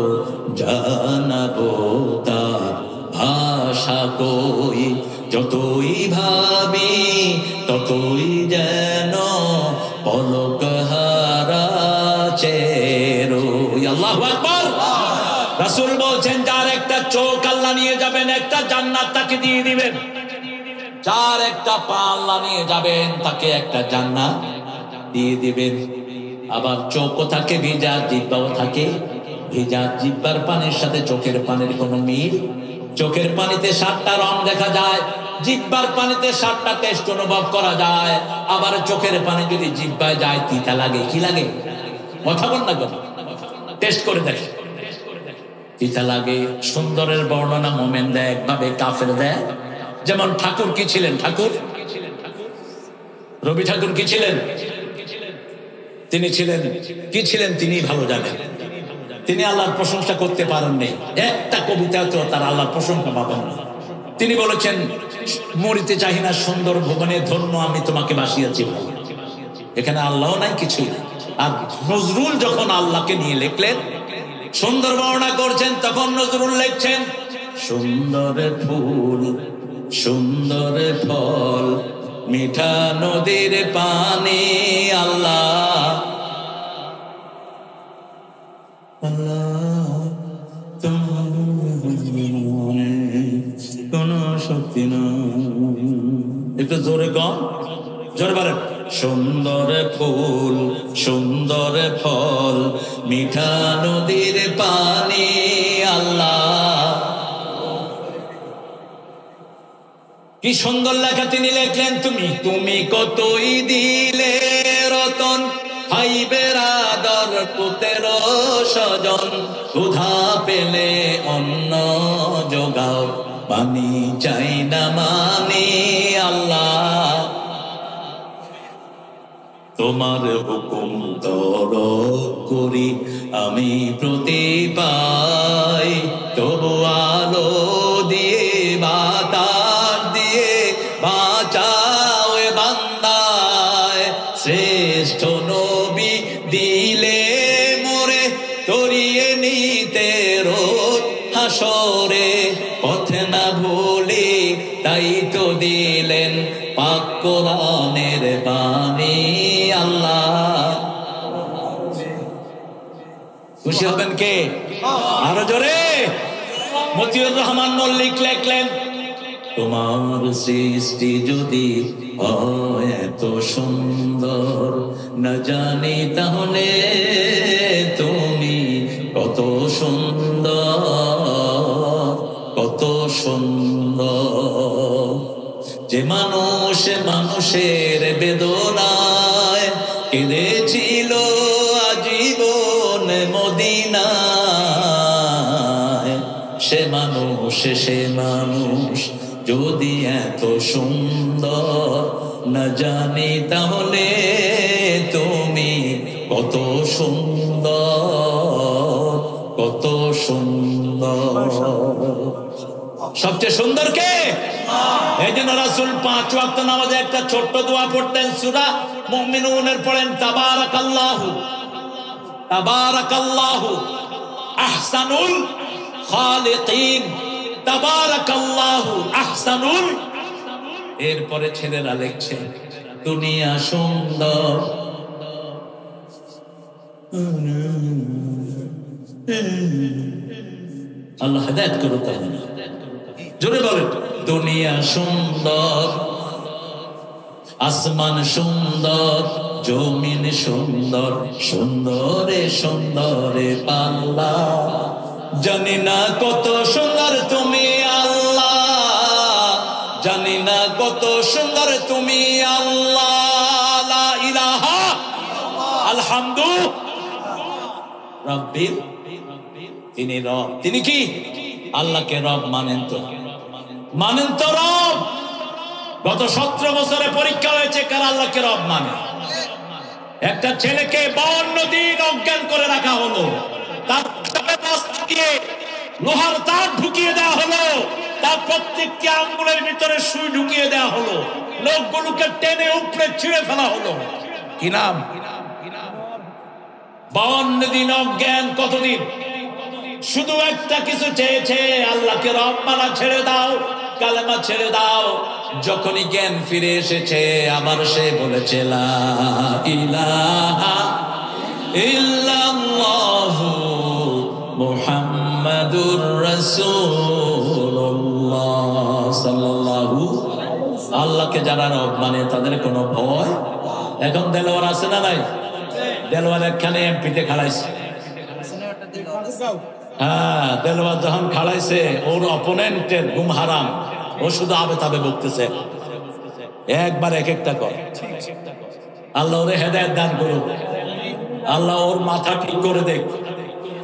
Speaker 1: জানাবো তার ভাষা কই। যতই ভাবি ততই যেন পলক হারা চেরোই। আল্লাহু আকবার। রাসূল বলছেন, যার একটা চোখ আল্লাহ নিয়ে যাবেন, একটা জান্নাত তাকে দিয়ে দিবেন। যার একটা পা আল্লাহ নিয়ে যাবেন, তাকে একটা জান্নাত দিয়ে দিবেন। আবার চোখও থাকে ভিজা, জিহ্বাও থাকে ভিজা। জিহ্বার পানের সাথে চোখের পানের কোনো মিল চোখের পানিতে 7টা রং দেখা যায়, জিহ্বার পানিতে 7টা টেস্ট অনুভব করা যায়। আবার চোখের পানি যদি জিহ্বায় যায় তিতা লাগে। কি লাগে? কথা বল না, কথা টেস্ট করে দেখে, তিতা লাগে। সুন্দরের বর্ণনা মোমেন দেয় একভাবে, কাফের দেয়। যেমন ঠাকুর কি ছিলেন? ঠাকুর রবি ঠাকুর কি ছিলেন? তিনি ছিলেন কি ছিলেন তিনি ভালো জানেন। তিনি আল্লাহর প্রশংসা করতে পারেননি, একটা কবিতাতে তার আল্লাহর প্রশংসা পাবেন না। তিনি বলেছেন, মরিতে চাহি না সুন্দর ভুবনে, ধন্য আমি তোমাকে বাসিয়াছি। এখানে আল্লাহ নাই, কিছুই নাই। আর নজরুল যখন আল্লাহকে নিয়ে লিখলেন, সুন্দর বর্ণনা করছেন, তখন নজরুল লিখছেন, সুন্দর ফুল সুন্দর ফল মিঠা নদীর পানি, আল্লাহ আল্লাহ কোন শক্তি না। একটু জোরে কম, জোরে বলেন। সুন্দর ফুল সুন্দর ফল মিঠা নদীর পানি, আল্লাহ। কি সুন্দর লেখা তিনি লেখলেন, তুমি তুমি কতই দিলে রতন, ভাই বেরাদর পুতের স্বজন, ক্ষুধা পেলে অন্ন যোগাও, পানি চাই না মানি, আল্লাহ। তোমার হুকুম তর করি আমি প্রতি পাই, তবু আলো দিয়ে বাতাস দিয়ে বাঁচাও এ বান্দায়। শ্রেষ্ঠ নবী দিলে মোরে তরিয়ে নিতে রোজ হাসরে, পথে না ভুলি তাই তো দিলেন পাক কোরআনের বাণী, আল্লাহ। খুশি হবেন কে? আরো জোরে। মতিউর রহমান মল্লিক লেখলেন, তোমার সৃষ্টি যদি হয় এত সুন্দর, না জানি তাহলে তুমি কত সুন্দর, কত সুন্দর। যে মানুষ মানুষের বেদনায় কেঁদেছিল আজীবন মদিনায়, সে মানুষ যদি এত সুন্দর, না জানি তাহলে তুমি কত সুন্দর, কত সুন্দর। সবচেয়ে সুন্দর কে? এই জন্য রাসূল 5 ওয়াক্ত নামাজে একটা ছোট্ট দোয়া পড়তেন, সূরা মুমিনুনের পড়েন, তাবারাকাল্লাহু তাবারাকাল্লাহু আহসানুল খালিকিন, তাবারাকাল্লাহু আহসানুল। এরপরে ছেলেরা লিখছে, দুনিয়া সুন্দর, আল্লাহ হেদায়েত করুক। জোরে বলেন, দুনিয়া সুন্দর, আসমান সুন্দর, জমিন সুন্দর, সুন্দরে সুন্দরে পাল্লা। জানি না কত সুন্দর তুমি আল্লাহ, জানি না কত সুন্দর তুমি আল্লাহ। লা ইলাহা আলহামদু রাব্বিল, তিনি রব। তিনি কি? আল্লাহকে রব মানেন তো? মানেন তো রব? গত 17 বছরে পরীক্ষা হয়েছে কারা আল্লাহকে রব মানে। একটা ছেলেকে 52 দিন অজ্ঞান করে রাখা হলো, তার দিয়ে লোহার তার ঢুকিয়ে দেওয়া হলো, তার প্রত্যেকটি আঙ্গুলের ভিতরে সুই ঢুকিয়ে দেওয়া হলো, লোকগুলোকে টেনে উপরে ছিঁড়ে ফেলা হলো। কি নাম? 52 দিন অজ্ঞান। কতদিন? শুধু একটা কিছু চেয়েছে, আল্লাহকে রব মানা ছেড়ে দাও, কালেমা ছেড়ে দাও। যখনই জ্ঞান ফিরে এসেছে, আবার সে বলেছে লা ইলাহা ইল্লাল্লাহু মুহাম্মাদুর রাসূলুল্লাহ সাল্লাল্লাহু। আল্লাহকে যারা রব মানে তাদের কোনো ভয়। এখন দেলোয়ার আছে না নাই? দেলোয়ার একখানে এমপিতে খালাইছে, হ্যাঁ, দেলোয়ার যখন খাড়াইছে ওর অপোনেন্টের ঘুম হারাম, ও শুধু আবে তাবে বকতেছে, একবার এক একটা কর। আল্লাহ ওরে হেদায়েত দান করুক, আল্লাহ ওর মাথা ঠিক করে দেখ।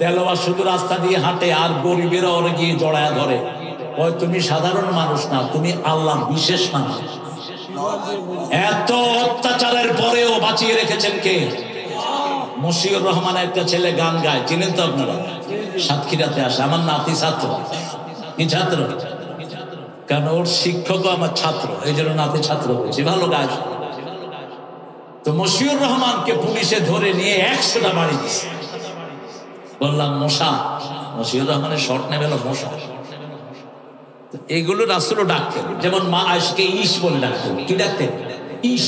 Speaker 1: দেলোয়ার শুধু রাস্তা দিয়ে হাঁটে আর গরিবেরা ওরে গিয়ে জড়ায় ধরে, ওই তুমি সাধারণ মানুষ না, তুমি আল্লাহর বিশেষ মানুষ। এত অত্যাচারের পরেও বাঁচিয়ে রেখেছেন কে? মশিউর রহমান একটা ছেলে গান গায়, চিনেন তো আপনারা? সাতক্ষীরাতে আসে, আমার নাতি ছাত্র। কি ছাত্র? কারণ ওর শিক্ষকও আমার ছাত্র, এই জন্য নাতি ছাত্র হয়েছে, ভালো গাছ। তো মশিউর রহমানকে পুলিশে ধরে নিয়ে 100টা বাড়ি দিচ্ছে। বললাম মশা, মশিউর রহমানের শর্ট নেবে মশা। এগুলো রাসূলও ডাকতেন, যেমন মা আয়েশাকে ইস বলে ডাকতেন। কি ডাকতেন? ইস।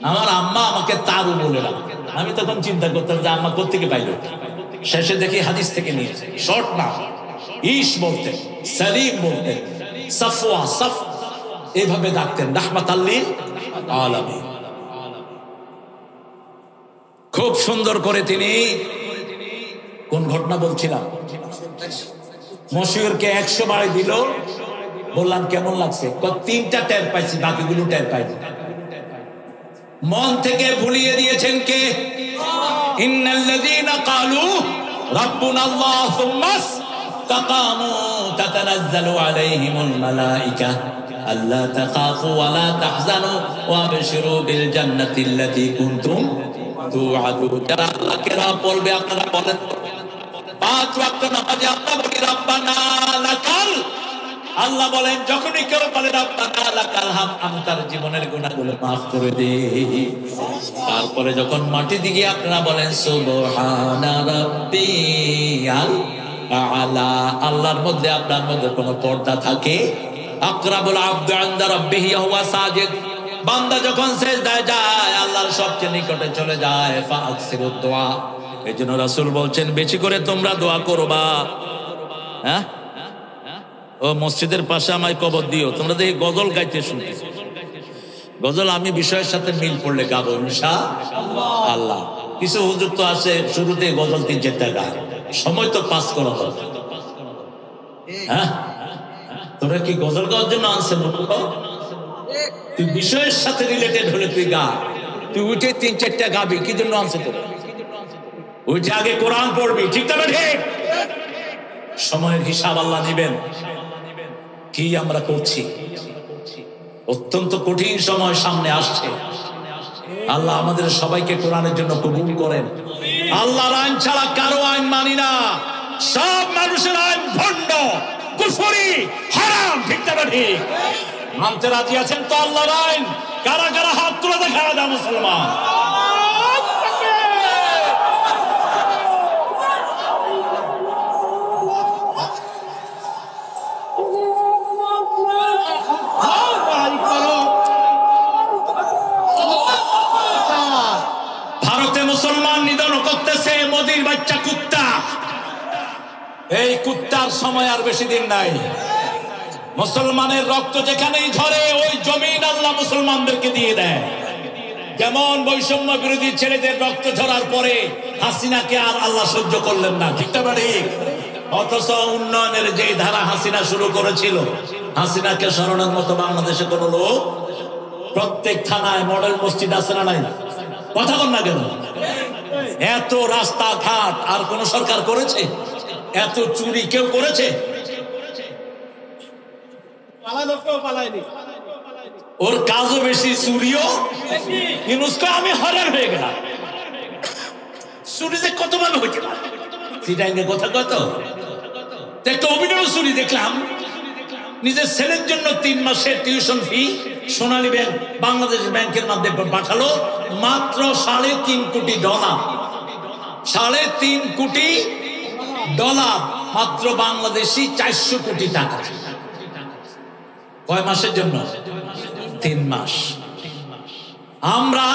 Speaker 1: আমার আম্মা আমাকে তারু বলে ডাকতেন। আমি তখন চিন্তা করতাম যে আম্মা কোত্থেকে পাইল, শেষে দেখি হাদিস থেকে নিয়েছে। শর্ট না, ইস বলতেন, সালিম বলতেন, সাফওয়া, সাফ, এইভাবে ডাকতেন, রাহমাতাল লিল আলামিন। খুব সুন্দর করে তিনি, কোন ঘটনা বলছিলাম, মশিউরকে 100 বাড়ি দিল। বললাম কেমন লাগছে? 3টা টের পাইছি, বাকিগুলো টের পাইনি। মন থেকে ভুলিয়ে দিয়েছেন কে? ইন্নাল্লাযীনা ক্বালু রাব্বুনাল্লাহ সুম্মা ইসতাকামু তাতানাজ্জালু আলাইহিমুল মালায়েকা আল্লা তাখাফু ওয়া লা তাহজানু ওয়া আবশিরু বিল জান্নাতিল্লাতী কুনতুম তুআদুন। যারা আল্লাহকে রাব বলবে, আপনারা বলেন 5 ওয়াক্ত নামাজে আমরা বলি রাব্বানা লাকাল। আল্লাহ বলেন যখনই কেউ বলে রাব্বানা লাকাল হাম, আমি তার জীবনের গুনাহগুলো মাফ করে দেই। তারপরে যখন মাটি দিকে আপনারা বলেন সুবহানা রাব্বিয়াল আলা, আল্লাহর মধ্যে আপনার মধ্যে কোনো পর্দা থাকে? আকরাবুল আবদু ইনদা রাব্বিহি হুয়া সাজিদ, বান্দা যখন সিজদায় যায় আল্লাহর সবচেয়ে নিকটে চলে যায়। ফাকসিরুদ দুআ, এজন্য রাসূল বলছেন বেশি করে তোমরা দোয়া করবা। হ্যাঁ, ও মসজিদের পাশে আমায় কবর দিও। তোমরা দেখি গজল গাইতে শুনতে, গজল আমি বিষয়ের সাথে মিল পড়লে গাবো ইনশাআল্লাহ। কিছু হুজুর তো আছে শুরুতে গজল 3-4টা গায়, সময় তো পাস করা হবে। হ্যাঁ, তোরা কি গজল গাওয়ার জন্য আনছে? তুই বিষয়ের সাথে রিলেটেড হলে তুই গা, তুই উঠে 3-4টা গাবি, কি জন্য আনছে তোরা? উঠে আগে কোরআন পড়বি, ঠিক না? ঠিক। সময়ের হিসাব আল্লাহ দিবেন। কি আমরা করছি? অত্যন্ত কঠিন সময় সামনে আসছে। আল্লাহ আমাদের সবাইকে কোরআনের জন্য কবুল করেন। আল্লাহর আইন ছাড়া কারো আইন মানি না, সব মানুষের আইন ভণ্ড, কুফরি, হারাম, ঠিক না? ঠিক। মানতে রাজি আছেন তো আল্লাহর আইন? কারা কারা হাত তুলে দেখা দাও মুসলমান। ভারতে মুসলমান নিধন করতেছে মোদির বাচ্চা কুত্তা। এই কুত্তার সময় আর বেশি দিন নাই। মুসলমানের রক্ত যেখানেই ঝরে ওই জমিন আল্লাহ মুসলমানদেরকে দিয়ে দেয়। যেমন বৈষম্য বিরোধী ছেলেদের রক্ত ঝরার পরে হাসিনাকে আর আল্লাহ সহ্য করলেন না, ঠিক না? ঠিক। অথচ উন্নয়নের যে ধারা হাসিনা শুরু করেছিল, হাসিনাকে সরানোর মতো বাংলাদেশে কোন লোক? প্রত্যেক থানায় মডেল মসজিদ আছে না নাই? কথা বল না কেন? এত রাস্তাঘাট আর কোন সরকার করেছে? এত চুরি কেউ করেছে? ওর কাজও বেশি, চুরিও। ইউনুসকে আমি হয়রান হয়ে গেলাম। চুরি যে কত ভাবে হইতে পারে, সিটাঙ্গে কথা কত একটা অভিনয় চুরি দেখলাম। নিজের ছেলের জন্য 3 মাসের টিউশন ফি সোনালী ব্যাংক বাংলাদেশ ব্যাংকের মাধ্যমে পাঠালো, মাত্র $3.5 কোটি। $3.5 কোটি, মাত্র বাংলাদেশি 400 কোটি টাকা। কয় মাসের জন্য? 3 মাস। আমরা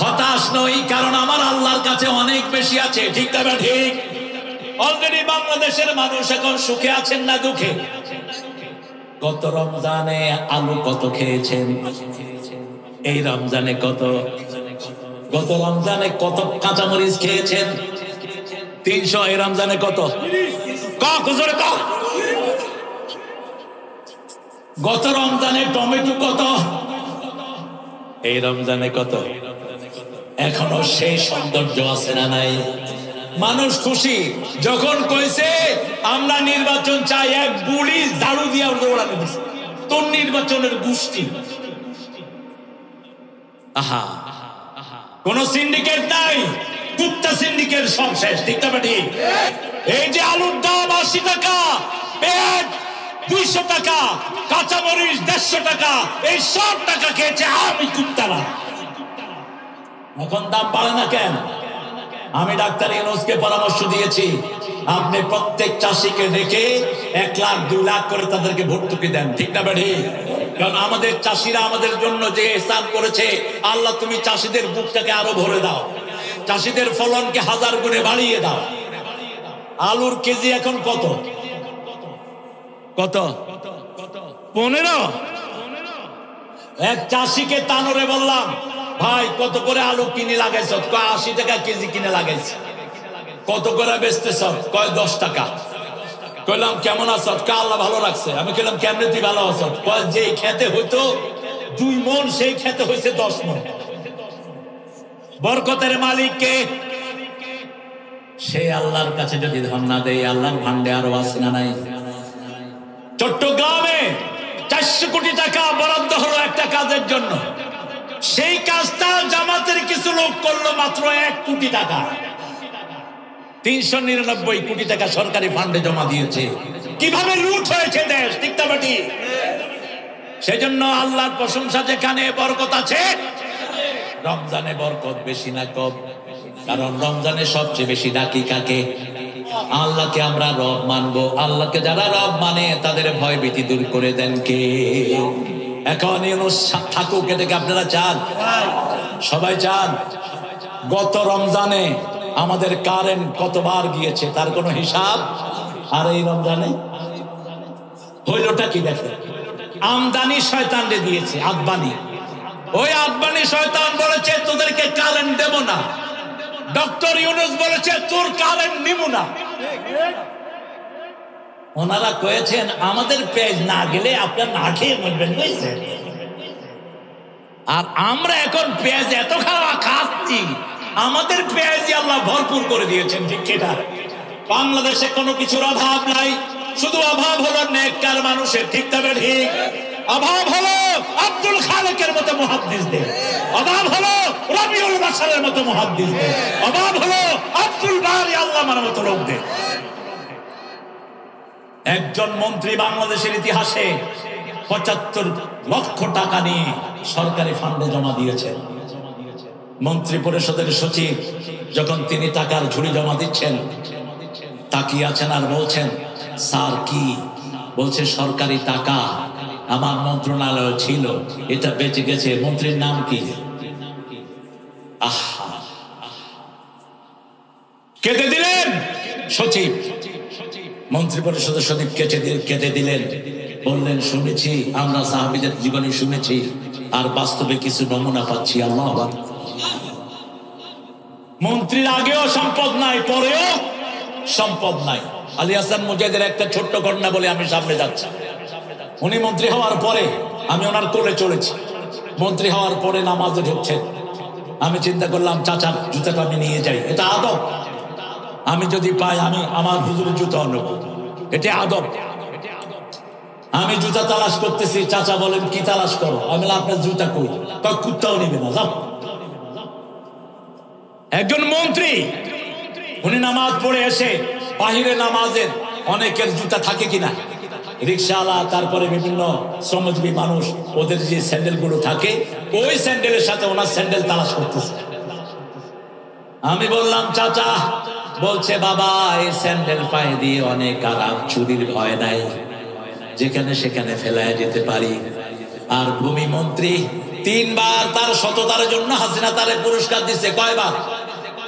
Speaker 1: হতাশ নই, কারণ আমার আল্লাহর কাছে অনেক বেশি আছে, ঠিক না? ঠিক। অলরেডি বাংলাদেশের মানুষ এখন সুখে আছেন না দুঃখে? গত রমজানে আলু কত খেয়েছেন? এই রমজানে কত? গত রমজানে কত কাঁচামরিচ খেয়েছেন? 300। এই রমজানে কত? গত রমজানে টমেটো কত, এই রমজানে কত? এখনো সেই সৌন্দর্য আছে না নাই? মানুষ খুশি যখন কইছে আমরা নির্বাচন চাই, এক বুড়ি ঝাড়ু দিয়া দৌড়াতে দিছে তোর নির্বাচনের গোষ্ঠী। আহা, কোন সিন্ডিকেট নাই, কুত্তা সিন্ডিকেট সব শেষ। ঠিক না বেটি? এই যে আলুর দাম 80 টাকা, পেঁয়াজ 200 টাকা, কাঁচামরিচ 150 টাকা, এই সব টাকা খেয়েছে আমি কুত্তারা। এখন দাম বাড়ে না কেন? আমি ডাক্তার ইউনূসকে পরামর্শ দিয়েছি, আপনি প্রত্যেক চাষিকে ডেকে 1 লাখ 2 লাখ করে তাদেরকে ভর্তুকি দেন। ঠিক না বেটি? কারণ আমাদের চাষিরা আমাদের জন্য যে ইহসান করেছে, আল্লাহ তুমি চাষিদের বুকটাকে আরো ভরে দাও, চাষিদের ফলনকে 1000 গুণে বাড়িয়ে দাও। আলুর কেজি এখন কত? কত? 15। এক চাষিকে তানরে বললাম, ভাই কত করে আলু কিনে লাগাইছ? 80 টাকা কেজি কিনে লাগাইছে। কত করে বেচতেছ? 10 টাকা। কইলাম কেমন আছ? আল্লাহ ভালো রাখছে। আমি কইলাম কেমনে তুই ভালো আছ? যেই খেতে হইতো 2 মণ সেই খেতে হয়েছে 10 মণ। বরকতের মালিক কে? সে আল্লাহর কাছে যদি ধন না দেয়, আল্লাহর ভান্ডে আরো আছে না নাই? চট্টগ্রামে 400 কোটি টাকা বরাদ্দ হলো একটা কাজের জন্য, সেই কাজটা জামাতের কিছু লোক করলো মাত্র 1 কোটি টাকা। 399 কোটি টাকা সরকারি ফান্ডে জমা দিয়েছে। কিভাবে লুট হয়েছে দেশ! ঠিক না বেটি? সেজন্য আল্লাহর প্রশংসা যেখানে বরকত আছে, রমজানে বরকত বেশি না কম? কারণ রমজানে সবচেয়ে বেশি ডাকি কাকে? আল্লাহকে আমরা রব মানবো। আল্লাহকে যারা রব মানে তাদের ভয় ভীতি দূর করে দেন কে? এখন ইউনূস থাকুক, এটাকে আপনারা চান? সবাই চান? গত রমজানে আমাদের কারেন্ট কতবার গিয়েছে তার কোনো হিসাব? আর এই রমজানে হইলটা কি? দেখে আমদানি শয়তানরে দিয়েছে, আদবানি। ওই আদবানি শয়তান বলেছে তোদেরকে কারেন্ট দেব না। ডক্টর ইউনূস বলেছে তোর কারেন্ট নিব না। ওনারা কয়েছেন আমাদের পেজ না গেলে আপনার না খেয়ে মরবেন, বুঝছেন? আর আমরা এখন পেঁয়াজ এত খাওয়া খাচ্ছি, আমাদের পেঁয়াজি আল্লাহ ভরপুর করে দিয়েছেন। ঠিক কিনা? বাংলাদেশে কোনো কিছুর অভাব নাই, শুধু অভাব হলো নেককার মানুষের। ঠিক তবে ঠিক? অভাব হলো আব্দুল খালেকের মতো মুহাদ্দিসদের, অভাব হলো রবিউল বাশারের মতো মুহাদ্দিসদের, অভাব হলো আব্দুল বারি আল্লামার মতো লোকদের। একজন মন্ত্রী বাংলাদেশের ইতিহাসে 75 লক্ষ টাকা নিয়ে সরকারি ফান্ডে জমা দিয়েছেন। মন্ত্রী পরিষদের সচিব যখন তিনি টাকার ঝুড়ি জমা দিচ্ছেন, তাকিয়ে আছেন আর বলছেন, স্যার কি? বলছে সরকারি টাকা আমার মন্ত্রণালয় ছিল, এটা বেঁচে গেছে। মন্ত্রীর নাম কি? আহা, কেটে দিলেন সচিব। মন্ত্রী পরিষদের সচিব কেটে দিলেন। বললেন, শুনেছি আমরা সাহাবীদের জীবনে শুনেছি, আর বাস্তবে কিছু নমুনা পাচ্ছি। আল্লাহ আকবার। মন্ত্রীর আগেও সম্পদ নাই, পরেও সম্পদ নাই। আলী হাসান মুজাহিদের একটা ছোট্ট ঘটনা বলে আমি সামনে যাচ্ছি। উনি মন্ত্রী হওয়ার পরে আমি ওনার কোলে চলেছি। মন্ত্রী হওয়ার পরে নামাজে ঢুকছেন। আমি চিন্তা করলাম চাচার জুতাটা আমি নিয়ে যাই, এটা আদব। আমি যদি পাই আমি আমার হুজুরের জুতা নেব, এটা আদব। আমি জুতা তালাশ করতেছি, চাচা বলেন কি তালাশ করো? আমি বললাম আপনার জুতা কই? কুত্তাও নিবে না, যাও। একজন মন্ত্রী, উনি নামাজ পড়ে এসে বাহিরে নামাজের অনেকের জুতা থাকে কিনা, রিক্সাওয়ালা, তারপরে বিভিন্ন শ্রমজীবী মানুষ, ওদের যে স্যান্ডেল গুলো থাকে, ওই স্যান্ডেলের সাথে ওনার স্যান্ডেল তালাশ করতেছে। আমি বললাম চাচা, বলছে বাবা এই স্যান্ডেল পায়ে দিয়ে অনেক আরাম, চুরির ভয় নাই, যেখানে সেখানে ফেলায় যেতে পারি। আর ভূমি মন্ত্রী 3 বার তার সততার জন্য হাসিনা তারে পুরস্কার দিচ্ছে। কয়বার?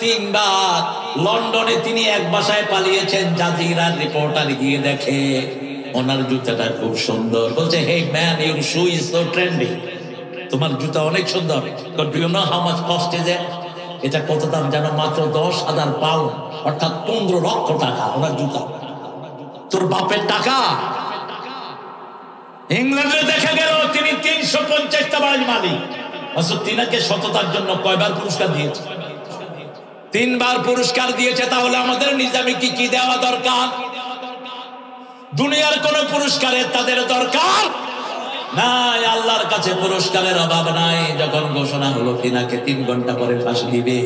Speaker 1: 3 বার। লন্ডনে তিনি এক বাসায় পালিয়েছেন, জাজিরার রিপোর্টার গিয়ে দেখে ওনার জুতাটা খুব সুন্দর। বলছে, hey man, your shoe is so trendy, তোমার জুতা অনেক সুন্দর। Do you know how much cost is it? এটা কত দাম জানো? মাত্র 10,000 পাউন্ড, অর্থাৎ 15 লক্ষ টাকা ওনার জুতা। তোর বাপের টাকা। ইংল্যান্ডে দেখা গেল তিনি 350টা বাড়ির মালিক, অথচ তিনাকে সততার জন্য কয়বার পুরস্কার দিয়েছে? 3 বার পুরস্কার দিয়েছে। তাহলে আমাদের নিজামে কি কি দেওয়া দরকার? দুনিয়ার কোন পুরস্কারের তাদের দরকার নাই, আল্লাহর কাছে পুরস্কারের অভাব নাই। যখন ঘোষণা হলো তিনাকে 3 ঘন্টা পরে ফাঁসি দিবে,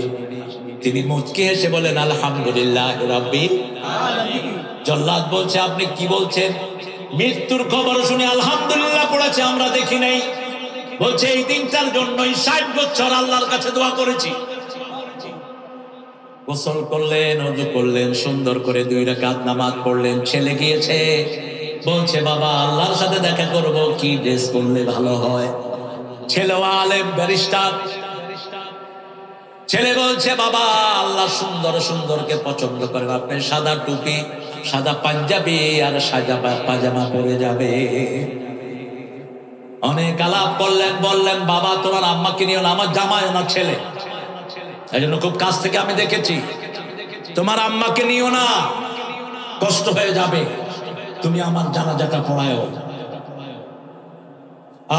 Speaker 1: তিনি মুচকি এসে বলেন আলহামদুলিল্লাহ রাব্বিল আলামিন। জল্লাদ বলছে আপনি কি বলছেন? মৃত্যুর খবর শুনে আলহামদুলিল্লাহ পড়েছে, আমরা দেখি নাই। বলছে এই দিনটার জন্যই 60 বছর আল্লাহর কাছে দোয়া করেছি। গোসল করলেন, ওযু করলেন, সুন্দর করে 2 রাকাত নামাজ পড়লেন। ছেলে গিয়েছে, বলছে বাবা আল্লাহর সাথে দেখা করব, কি ড্রেস করলে ভালো হয়? ছেলে আলেম, ব্যারিস্টার। ছেলে বলছে বাবা আল্লাহ সুন্দর সুন্দরকে পছন্দ করেন, আপনি সাদা টুপি, সাদা পাঞ্জাবি আর সাদা পাজামা পরে যাবে। অনেক আলাপ করলেন, বললেন বাবা তোমার আম্মাকে নিও না, আমার জামাই ওনার ছেলে, এই জন্য খুব কাছ থেকে আমি দেখেছি, তোমার আম্মাকে নিও না, কষ্ট হয়ে যাবে, তুমি আমার জানাজাটা পড়ায়ও,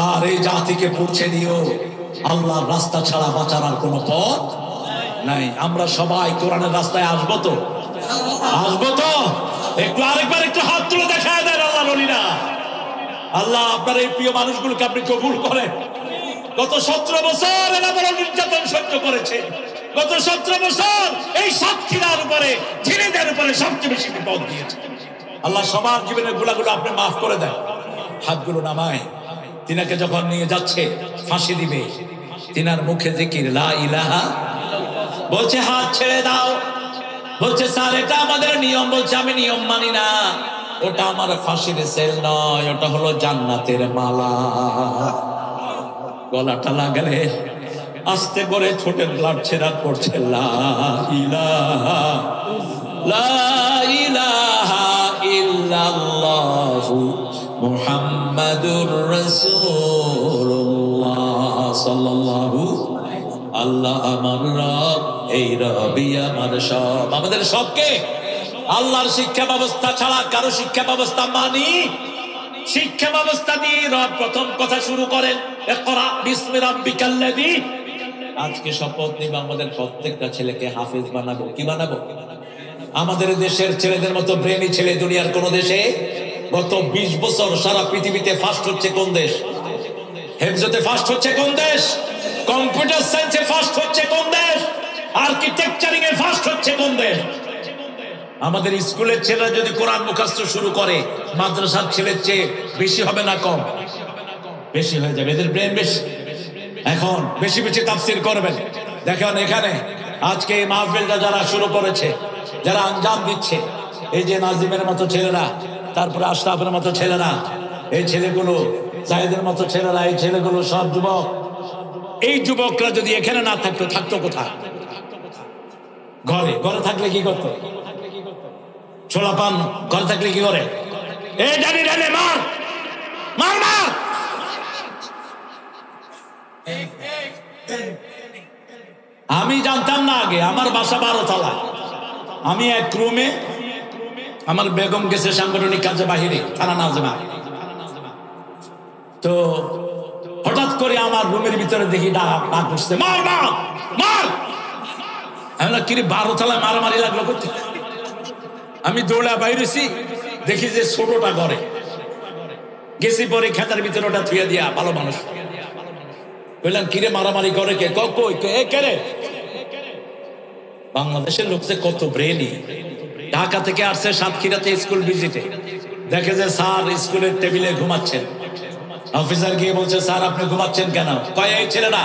Speaker 1: আর এই জাতিকে পৌঁছে দিও আল্লাহর রাস্তা ছাড়া বাঁচার আর কোনো পথ নাই। আমরা সবাই কোরআনের রাস্তায় আসবো তো? আসবো তো? একটু আরেকবার একটু হাত তুলে দেখায় দেন আল্লাহর ওলিরা। আল্লাহ আপনার এই প্রিয় মানুষগুলোকে আপনি কবুল করেন। গত 17 বছর এরা বড় নির্যাতন সহ্য করেছে। গত 17 বছর এই সাতক্ষীরার উপরে, ঝিনাইদহের উপরে সবচেয়ে বেশি বিপদ দিয়েছে। আল্লাহ সবার জীবনের গুলাগুলো আপনি মাফ করে দেন। হাতগুলো নামায়, তিনাকে যখন নিয়ে যাচ্ছে ফাঁসি দিবে, তিনার মুখে জিকির লা ইলাহা, বলছে হাত ছেড়ে দাও। বলছে স্যার এটা আমাদের নিয়ম। বলছে আমি নিয়ম মানি না, ওটা আমার ফাঁসির সেল নয়, ওটা হলো জান্নাতের মালা। গলাটা লাগালে আস্তে করে ছোটের ব্লাড ছেড়া করছে লা ইলাহা, লা ইলাহা ইল্লাল্লাহু মুহাম্মাদুর রাসূলুল্লাহ সাল্লাল্লাহু। আল্লাহ আমার রব, এই রবই আমার সব। আমাদের সবকে আল্লাহর শিক্ষা ব্যবস্থা ছাড়া কারো শিক্ষা ব্যবস্থা মানি? শিক্ষা ব্যবস্থা দিয়ে রব প্রথম কথা শুরু করেন, ইকরা বিসমি রাব্বিকাল্লাযী। আজকে শপথ নিব আমাদের প্রত্যেকটা ছেলেকে হাফেজ বানাবো। কি বানাবো? আমাদের দেশের ছেলেদের মতো ব্রেনি ছেলে দুনিয়ার কোন দেশে গত 20 বছর সারা পৃথিবীতে ফার্স্ট হচ্ছে কোন দেশ? হেফজতে ফার্স্ট হচ্ছে কোন দেশ? কম্পিউটার সায়েন্সে ফার্স্ট হচ্ছে কোন দেশ? আর্কিটেকচারিং এ ফার্স্ট হচ্ছে কোন দেশ? আমাদের স্কুলের ছেলেরা যদি কোরআন মুখস্থ শুরু করে মাদ্রাসার ছেলের চেয়ে বেশি হবে না কম? বেশি হয়ে যাবে, এদের ব্রেন বেশি। এখন বেশি বেশি তাফসীর করবেন। দেখেন এখানে আজকে এই মাহফিলটা যারা শুরু করেছে, যারা আঞ্জাম দিচ্ছে, এই যে নাজিমের মতো ছেলেরা, তারপরে আশরাফের মতো ছেলেরা, এই ছেলেগুলো, জাহিদের মতো ছেলেরা, এই ছেলেগুলো সব যুবক। এই যুবকরা যদি এখানে না থাকতো, থাকতো কোথায়? ঘরে। ঘরে থাকলে কি করতো? ছোলা পান। ঘরে থাকলে কি করে? এই ডানি ডানে মার মার মার। আমি জানতাম না আগে, আমার বাসা 12 তলা। আমি এক রুমে, আমার বেগম গেছে সাংগঠনিক কাজে বাহিরে, থানা নাজমা। তো হঠাৎ করে আমার রুমের ভিতরে দেখি ডাক উঠছে, মার মার মার। আমি বললাম কি রে, 12 তলায় মারামারি লাগলো করতে? আমি দৌড়া বাইরেছি, দেখি যে ছোটটা ঘরে গেছি, পরে খেতার ভিতরে ওটা থুয়ে দিয়া। ভালো মানুষ। বললাম কিরে মারামারি করে কে? কই কে রে? বাংলাদেশের লোক যে কত ব্রেনি। ঢাকা থেকে আসছে সাতক্ষীরাতে স্কুল ভিজিটে, দেখে যে স্যার স্কুলের টেবিলে ঘুমাচ্ছেন। অফিসার গিয়ে বলছে স্যার আপনি ঘুমাচ্ছেন কেন? কয় এই ছেলেরা